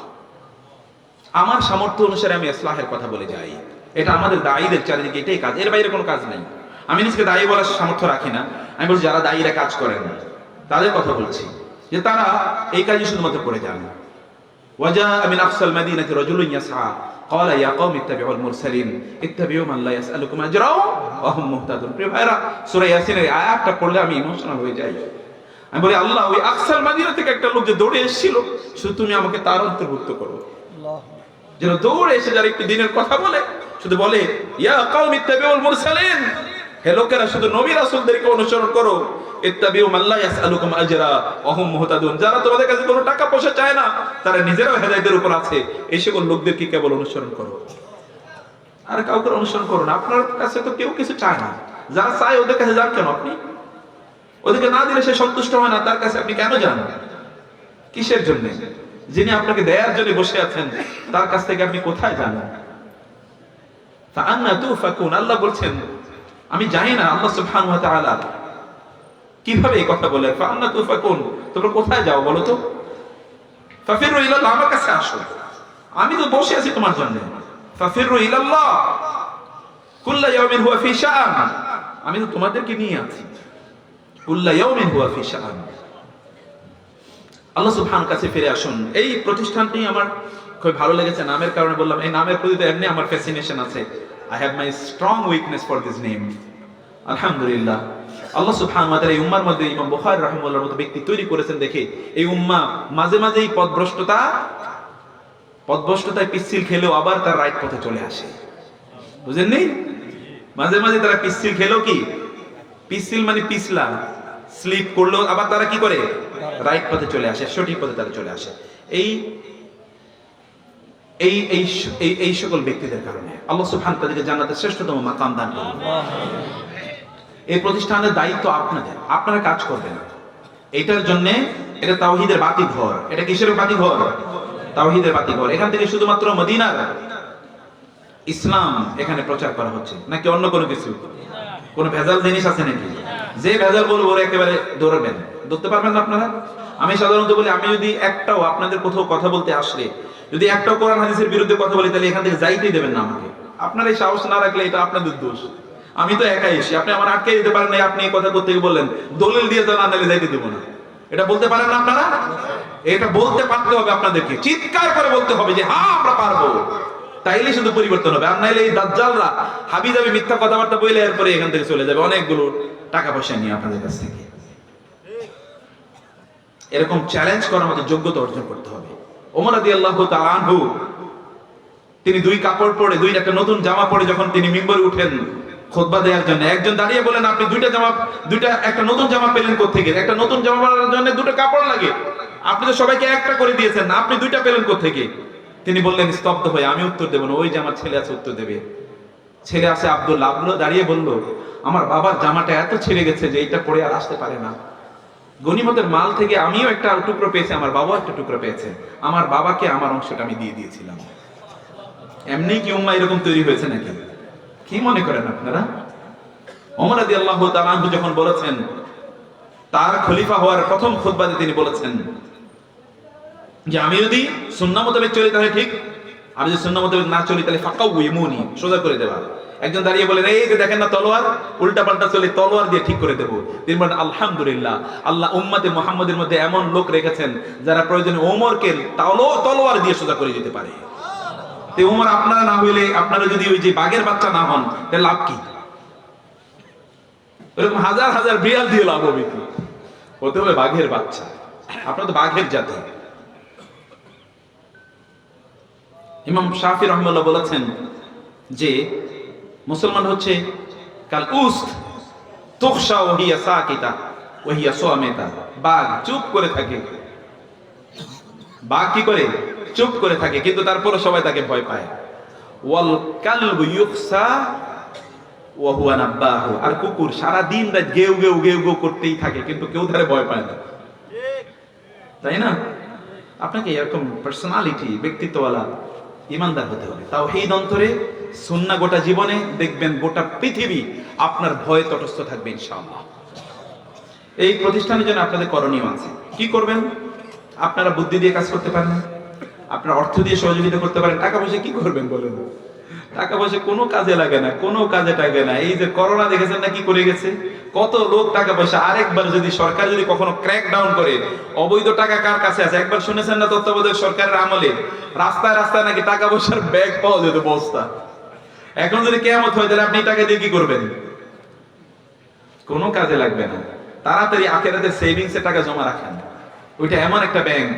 আমার সামর্থ্য অনুসারে আমি ইসলাহের কথা বলে যাই। এটা আমাদের দায়ীদের চারিদিকে এটাই কাজ, এর বাইরে কোনো কাজ নাই। আমি নিজেকে দায়ী বলার সামর্থ্য রাখি না। আমি বলছি যারা দায়ীরা কাজ করেন তাদের কথা বলছি, যে তারা এই কাজই শুধুমাত্র করে যান। وجاء من أقصى المدينة رجل يسعى قال يا قوم اتبعوا المرسلين اتبعوا من لا يسألكم أجرا وهم مهتدون। প্রিয় ভাইরা, সূরা ইয়াসিনের এই আয়াতটা পড়লে আমি ইমোশনাল হয়ে যাই। আমি বলি, আল্লাহ, ওই আকসাল মদিনা থেকে একটা লোক যে দৌড়ে এসেছিল, শুধু তুমি আমাকে তার অন্তর্ভুক্ত করো, যেন দৌড়ে এসে যার একটু দিনের কথা বলে, শুধু বলে ইয়া কওমি ইত্তাবিউল মুরসালিন, হে লোকেরা শুধু নবী রাসূলদেরকে অনুসরণ করো, ইত্তাবিউ মান লা ইয়াসআলুকুম আজরা ওয়া হুম মুহতাদুন, যারা তোমাদের কাছে কোনো টাকা পয়সা চায় না, তারা নিজেরাও হেদায়েতের উপর আছে, এই সকল লোকদেরকে কেবল অনুসরণ করো, আর কাউকে অনুসরণ করো না। আপনার কাছে তো কেউ কিছু চায় না, যারা চায় ওদের কাছে যান কেন আপনি? ওদেরকে না দিলে সে সন্তুষ্ট হয় না, তার কাছে আপনি কেন যান? কিসের জন্য? যিনি আপনাকে দেয়ার জন্য বসে আছেন, তার কাছ থেকে আপনি কোথায় যান? ফাআন্না তুফাকুন, আল্লাহ বলছেন আমি জানি না আল্লাহ সুবহানাহু ওয়া তাআলা কিভাবে এই কথা বলে। ফাআন্না তুফাকুন, তোমরা কোথায় যাও বলো তো? ফাফিরু ইলাল্লাহ, আমার কাছে আসো, আমি তো বসে আছি তোমার জন্য। ফাফিরু ইলাল্লাহ কুল্লা ইয়াউমিন হুয়া ফি শাআন, আমি তো তোমাদেরকে নিয়ে আছি। কুল্লা ইয়াউমিন হুয়া ফি শাআন, আল্লাহ সুবহানাহু কাছে ফিরে আসুন। এই প্রতিষ্ঠানটি আমার খুব ভালো লেগেছে, নামের কারণে বললাম। এই নামের প্রতি তো এমনি আমার ফ্যাসিনেশন আছে। I have my strong weakness for this name. আলহামদুলিল্লাহ, আল্লাহ সুবহানাহু ওয়া তাআলা এই উম্মার মধ্যে ইমাম বুখারী রাহিমাহুল্লাহর মতো ব্যক্তি তৈরি করেছেন দেখে এই উম্মাহ মাঝে মাঝেই পথভ্রষ্টতায় পিচ্ছিল খেলেও আবার তার রাইট পথে চলে আসে। বুঝেননি? মাঝে মাঝে তারা পিচ্ছিল খেলেও কি, পিচ্ছিল মানে পিছলা, স্লিপ করলো, আবার তারা কি করে, রাইট পথে চলে আসে, সঠিক পথে তারা চলে আসে। এই সকল ব্যক্তিদের কারণে আল্লাহ সুবহানাহু ওয়া তাআলা জান্নাতের শ্রেষ্ঠতম মাকাম দান করুন। এই প্রতিষ্ঠানের দায়িত্ব আপনাদের, আপনারা কাজ করবেন এটার জন্য। এটা তাওহীদের বাতি ঘর। এটা কিসের বাতি ঘর? তাওহীদের বাতি ঘর। এখান থেকে শুধুমাত্র মদিনার ইসলাম এখানে প্রচার করা হচ্ছে, নাকি অন্য কোনো কিছু? কোন ভেজাল জিনিস আছে নাকি? যে ভেজাল বলবো ওরা একেবারে ধরবেন, ধরতে পারবেন না আপনারা। আমি সাধারণত বলি, আমি যদি একটাও আপনাদের কোথাও কথা বলতে আসলে যদি একটাও কোরআন হাদিসের বিরুদ্ধে কথা বলি, তাহলে এখান থেকে যাইতেই দেবেন না আমাকে। আপনারা এই সাহস না রাখলে এটা আপনাদের দোষ। আমি তো একাই এসে, আপনি আমার আটকে দিতে পারেন না। আপনি এই কথা করতে বললেন, দলিল দিয়ে তো না নালে যাইতে দেবো না, এটা বলতে পারেন না আপনারা? এটা বলতে পারতে হবে আপনাদেরকে, চিৎকার করে বলতে হবে যে হ্যাঁ আমরা পারবো, তাইলে শুধু পরিবর্তন হবে। আর নাইলে এই দাজ্জালরা হাবিজাবি মিথ্যা কথাবার্তা বলে এরপরে এখান থেকে চলে যাবে অনেকগুলো টাকা পয়সা নিয়ে আপনাদের কাছ থেকে। এরকম চ্যালেঞ্জ করার মতো যোগ্যতা অর্জন করতে হবে। ওমর রাদিয়াল্লাহু তাআলা আনহু, তিনি দুই কাপড় পরে, একটা নতুন জামা পরে যখন তিনি মিম্বরে উঠেন খুতবা দেওয়ার জন্য, একজন দাঁড়িয়ে বলেন আপনি একটা নতুন জামা পেলেন কোত্থেকে? একটা নতুন জামা পরার জন্য দুটো কাপড় লাগে, আপনি তো সবাইকে একটা করে দিয়েছেন, আপনি দুইটা পেলেন কোত্থেকে? তিনি বললেন স্তব্ধ হয়ে, আমি উত্তর দেব না, ওই যে আমার ছেলে আছে উত্তর দেবে। ছেলে আছে আব্দুল্লাহ। আব্দুল্লাহ দাঁড়িয়ে বলল, আমার বাবার জামাটা এত ছিঁড়ে গেছে যে এটা পরে আর আসতে পারে না। গনিমতের মাল থেকে আমিও একটা টুকরো পেয়েছি, আমার বাবাও একটা টুকরো পেয়েছে, আমার বাবাকে আমার অংশটা আমি দিয়ে দিয়েছিলাম। এমনি কি উম্মাহ এরকম তৈরি হয়েছে নাকি? কি মনে করেন আপনারা? ওমর রাদিয়াল্লাহু তাআলা আনহু যখন বলেছেন, তার খলিফা হওয়ার প্রথম খুতবাতে তিনি বলেছেন যে আমি যদি সুন্নাহ মোতাবেক চলি তাহলে ঠিক, আমি যদি সুন্নাহ মোতাবেক না চলি তাহলে ফাকাউইমুনি, সোজা করে দেওয়া। একজন দাঁড়িয়ে বলেন, এই যে দেখেন না তলোয়ার, উল্টা পাল্টা চলে, তলোয়ার দিয়ে ঠিক করে দেবো। তিনি বলেন আলহামদুলিল্লাহ, আল্লাহ উম্মতে মুহাম্মাদের মধ্যে এমন লোক রেখেছেন যারা প্রয়োজনে ওমরকে তলোয়ার দিয়ে সোজা করে দিতে পারে। ওমর আপনারা না হইলে, আপনারা যদি ওই যে বাঘের বাচ্চা না হন, তাহলে লাভ কি? এরকম হাজার হাজার বিড়াল দিয়ে লাভ হবে কি? হতে হবে বাঘের বাচ্চা। আপনারা তো বাঘের জাতি। ইমাম শাফি রাহিমাহুল্লাহ বলেছেন যে মুসলমান হচ্ছে কাল উস্ত তুখশা ওয়া হিয়া সাকিতা ওয়া হিয়া সামিতা। বাঘ চুপ করে থাকে, বাঘ কি করে? চুপ করে থাকে, কিন্তু তারপরে সবাই তাকে ভয় পায়। ওয়াল কালবু ইউখসা ওয়া হুয়া নাবাহু। আর কুকুর সারা দিন রাত গেউ গেউ গেউ গেউ করতেই থাকে, কিন্তু কেউ তারে ভয় পায় না, তাই না? আপনাকে এরকম পার্সোনালিটি, ব্যক্তিত্বওয়ালা ইমানদার হতে হবে। তাওহীদ অন্তরে, সুন্নাহ গোটা জীবনে, দেখবেন গোটা পৃথিবী আপনার ভয়ে তটস্থ থাকবে ইনশাআল্লাহ। এই প্রতিষ্ঠানের জন্য আপনাদের করণীয় আছে। কি করবেন? আপনারা বুদ্ধি দিয়ে কাজ করতে পারেন, আপনারা অর্থ দিয়ে সহযোগিতা করতে পারেন। টাকা পয়সা কি করবেন বলেন? টাকা পয়সা কোনো কাজে লাগে না, কোনো কাজে লাগে না। এই যে করোনা দেখেছেন না কি করে গেছে? কত লোক টাকা পয়সা। আরেকবার যদি সরকার যদি কখনো ক্র্যাক ডাউন করে, অবৈধ টাকা কার কাছে আছে, একবার শুনেছেন না তত্ত্বাবধায়ক সরকারের আমলে রাস্তায় রাস্তায় নাকি টাকা পয়সার ব্যাগ পাওয়া যেত বস্তা। এখন যদি কিয়ামত হয় তাহলে আপনি টাকা দিয়ে কি করবেন? কোনো কাজে লাগবে না। তাড়াতাড়ি আখিরাতের সেভিংসে টাকা জমা রাখেন। ওইটা এমন একটা ব্যাংক,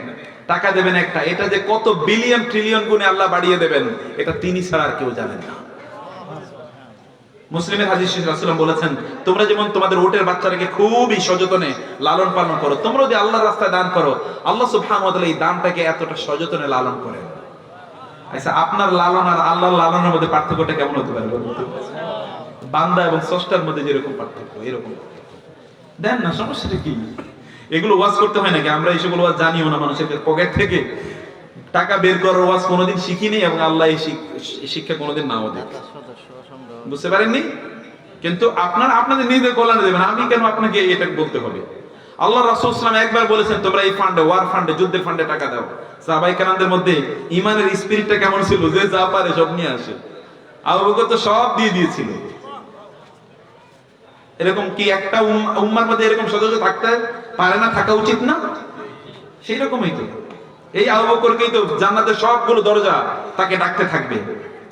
টাকা দেবেন একটা, এটা যে কত বিলিয়ন ট্রিলিয়ন গুণে আল্লাহ বাড়িয়ে দেবেন এটা তিনি ছাড়া আর কেউ জানেন না। মুসলিমের হাদিস রাসূলুল্লাহ বলেছেন, তোমরা যেমন তোমাদের ওটের বাচ্চাটাকে খুবই সযত্নে লালন পালন করো, তোমরা যদি আল্লাহর রাস্তায় দান করো, আল্লাহ সুবহানাহু ওয়া তাআলা এই দানটাকে এতটা সযত্নে লালন করেন। আচ্ছা, আপনার লালন আর আল্লাহর লালনের মধ্যে পার্থক্যটা কেমন হতে পারে বলুন তো? বান্দা এবং স্রষ্টার মধ্যে যেরকম পার্থক্য, এরকম দেন না, সমস্যাটা কি? এগুলো ওয়াজ করতে হয় নাকি? আমরা এইসব ওয়াজ জানিও না, মানুষের পকেট থেকে টাকা বের করার ওয়াজ কোনোদিন শিখিনি এবং আল্লাহ এই শিক্ষা কোনোদিন নাও দেন। বুঝতে পারেননি? কিন্তু আপনারা আপনাদের নিজেদের কল্যাণে দেবেন, আমি কেন আপনাকে এটা বলতে হবে? আল্লাহ রাসূল সাল্লাল্লাহু আলাইহি ওয়াসাল্লাম একবার বলেছেন, তোমরা এই ফান্ডে, ওয়ার ফান্ডে, যুদ্ধের ফান্ডে টাকা দাও। সাহাবায়ে কেরামদের মধ্যে ঈমানের স্পিরিটটা কেমন ছিল? যে যা পারে সব নিয়ে আসে। আবু বকর তো সব দিয়ে দিয়েছিল। এরকম কি একটা উম্মার মধ্যে এরকম সদস্য থাকতে পারে না? থাকা উচিত না? সেই রকমই তো এই আবু বকরকেই তো জান্নাতের সবগুলো দরজা তাকে ডাকতে থাকবে।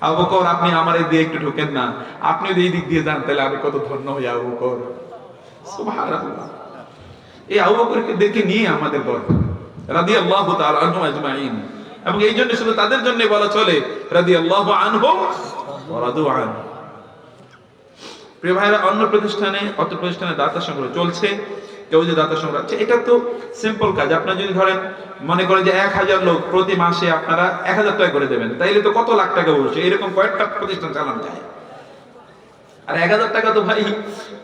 আবু বকর, আপনি আমার এই দিয়ে একটু ঢোকেন না, আপনি যদি এই দিক দিয়ে যান তাহলে আমি কত ধন্য হই আবু বকর। সুবহানাল্লাহ। এই আবু বকরকে দেখে নিয়ে আমাদের গর্ব, রাদিয়াল্লাহু তাআলা আনহুম আজমাইন। এবং এই জন্য শুধু তাদের জন্যই বলা চলে রাদিয়াল্লাহু আনহুম ওয়া রাদু আন। প্রিয় ভাইরা, অন্য প্রতিষ্ঠানে, অর্থ প্রতিষ্ঠানে দাতা সংগ্রহ চলছে, কেউ যে দাতা সংগ্রহ, এটা তো সিম্পল কাজ। আপনারা যদি ধরেন মনে করেন যে 1000 লোক প্রতি মাসে আপনারা 1000 টাকা করে দেবেন, তাইলে তো কত লাখ টাকা বলছে, এরকম কয়েকটা প্রতিষ্ঠান চালানো যায়। আর 1000 টাকা তো ভাই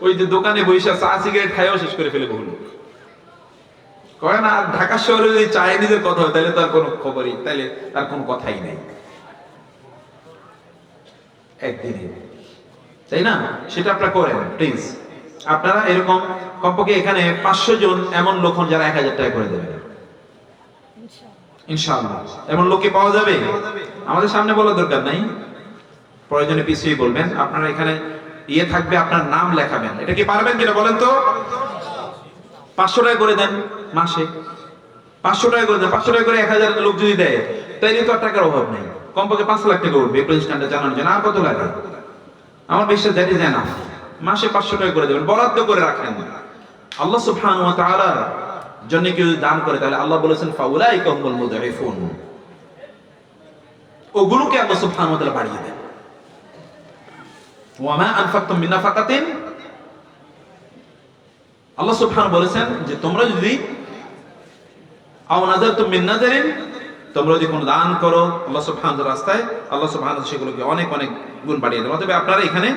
ওই যে দোকানে বসে চা সিগারেট খাইও শেষ করে ফেলে বহু লোক। কয় না, ঢাকা শহরে যদি চাইনিজের কথা হয় তাহলে তার কোনো খবরই, তাহলে তার কোনো কথাই নেই একদিনে, তাই না? সেটা আপনারা করেন প্লিজ। আপনারা এরকম কমপক্ষে এখানে 500 জন এমন লোক হন যারা 1000 টাকা করে দেবেন ইনশাআল্লাহ। এমন লোককে পাওয়া যাবে? আমাদের সামনে বলার দরকার নাই, প্রয়োজনে পিছিয়ে বলবেন। আপনারা এখানে ইয়ে থাকবে, আপনার নাম লেখাবেন। এটা কি পারবেন কিনা বলেন তো? 500 টাকা করে দেন মাসে, 500 টাকা করে দেন। 500 টাকা করে 1000 লোক যদি দেয় তাইলে তো আর টাকার অভাব নেই। কমপক্ষে 5 লাখ টাকা উঠবে প্রতিষ্ঠানটা চালানোর জন্য। আর কত লাগে? আমার বিশ্বাস দ্যাট ইজ এনাফ। মাসে 500 টাকা করে দেবেন, বরাদ্দ করে রাখেন। আল্লাহ সুবহানাহু ওয়া তাআলার জন্য কেউ দান করে তাহলে আল্লাহ বলেছেন ফাউলাইকা হুমুল মুদঈফুন, ওগুলোকে আল্লাহ সুবহানাহু ওয়া তাআলা বাড়িয়ে দেন। ওয়া মা আনফাকতুম মিন নাফাকাতিন, আল্লাহ সুবহানাহু বলেছেন যে তোমরা যদি আও নাযারতুম মিন নাযারিন, তোমরা যদি কোনো দান করো আল্লাহ সুবহানাহু রাস্তায়, আল্লাহ সুবহানাহু সেগুলোকে অনেক অনেক গুণ বাড়িয়ে দেবেন। তবে আপনারা এখানে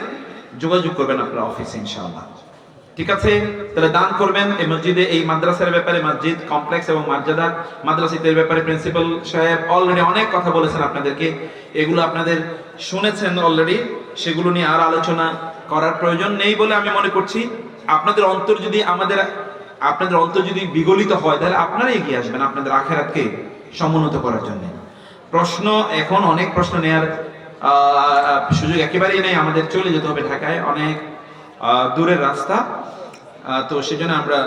যোগাযোগ করবেন আপনার অফিসে ইনশাআল্লাহ। ঠিক আছে? তাহলে দান করবেন। এই মসজিদে, এই মাদ্রাসার ব্যাপারে, মসজিদ কমপ্লেক্স এবং মর্যাদা মাদ্রাসার ব্যাপারে প্রিন্সিপাল সাহেব অলরেডি অনেক কথা বলেছেন আপনাদেরকে, এগুলো আপনাদের শুনেছেন অলরেডি, সেগুলো নিয়ে আর আলোচনা করার প্রয়োজন নেই বলে আমি মনে করছি। আপনাদের অন্তর যদি বিগলিত হয় তাহলে আপনারা এগিয়ে আসবেন আপনাদের আখিরাতকে সমুন্নত করার জন্য। প্রশ্ন, এখন অনেক প্রশ্ন নেয়ার সুযোগ একেবারেই নেই, আমাদের চলে যেতে হবে ঢাকায়, অনেক দূরের রাস্তা। তো সেজন্য আমরা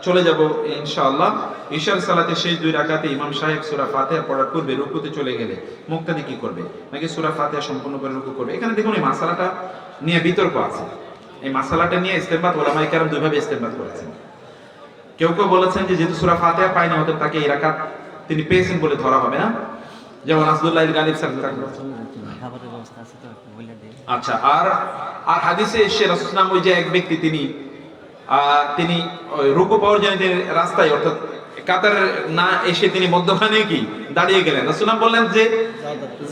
চলে যাব ইনশাআল্লাহ। ঈশার সালাতে শেষ 2 রাকাতে ইমাম সাহেব সূরা ফাতিহা পড়ার পূর্বে রুকুতে চলে গেলে মুক্তাদি কি করবে, নাকি সূরা ফাতিহা সম্পূর্ণ করে রুকু করবে? এখানে দেখুন এই মাসালাটা নিয়ে বিতর্ক আছে। এই মাসালাটা নিয়ে ইস্তেমবাত উলামায়ে কেরাম দুইভাবে ইস্তেমবাত করেছেন। কেউ কেউ বলেছেন যে যেহেতু সূরা ফাতিহা পায়নি অতএব তাকে এই রাকাত তিনি পেয়েছেন বলে ধরা হবে না, যেমন আব্দুল্লাহ ইবনে গালিব স্যার। আচ্ছা, আর হাদিসে এসে রাসূলুল্লাহ সাল্লাল্লাহু আলাইহি ওয়াসাল্লাম ওই যে এক ব্যক্তি তিনি রুকু পাওয়ার জন্য তিনি রাস্তায় অর্থাৎ কাতারে না এসে তিনি মধ্যখানে কি দাঁড়িয়ে গেলেন। রাসূলুল্লাহ বললেন যে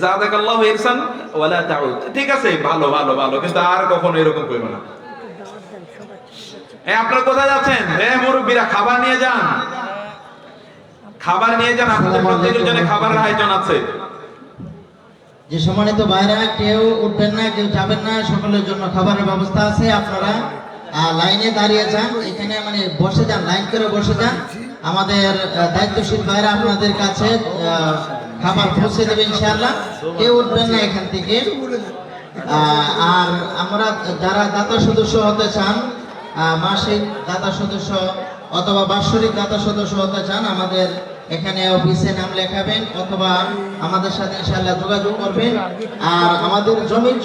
জাযাকাল্লাহু ইরসান ওয়ালা তাউদ, ঠিক আছে ভালো ভালো ভালো, কিন্তু আর কখনো এরকম করবে না। আপনারা কোথায় যাচ্ছেন? মুরব্বীরা খাবার নিয়ে যান, খাবার নিয়ে যান, আপনাদের প্রত্যেকের জন্য খাবারের আয়োজন আছে। যে সম্মানিত ভাইরা, কেউ উঠবেন না, কেউ যাবেন না, সকলের জন্য খাবারের ব্যবস্থা আছে। আপনারা লাইনে দাঁড়িয়ে যান, এখানে মানে বসে যান, লাইন করে বসে যান। আমাদের দায়িত্বশীল ভাইরা আপনাদের কাছে খাবার পৌঁছে দেবে ইনশাআল্লাহ। কেউ উঠবেন না এখান থেকে। আর আমরা যারা দাতা সদস্য হতে চান মাসিক দাতা সদস্য অথবা বাৎসরিক দাতা সদস্য হতে চান, আমাদের এখানে অফিসে নাম লেখাবেন অথবা আমাদের সাথে ইনশাআল্লাহ যোগাযোগ করবেন। আর আমাদের জমির জন্য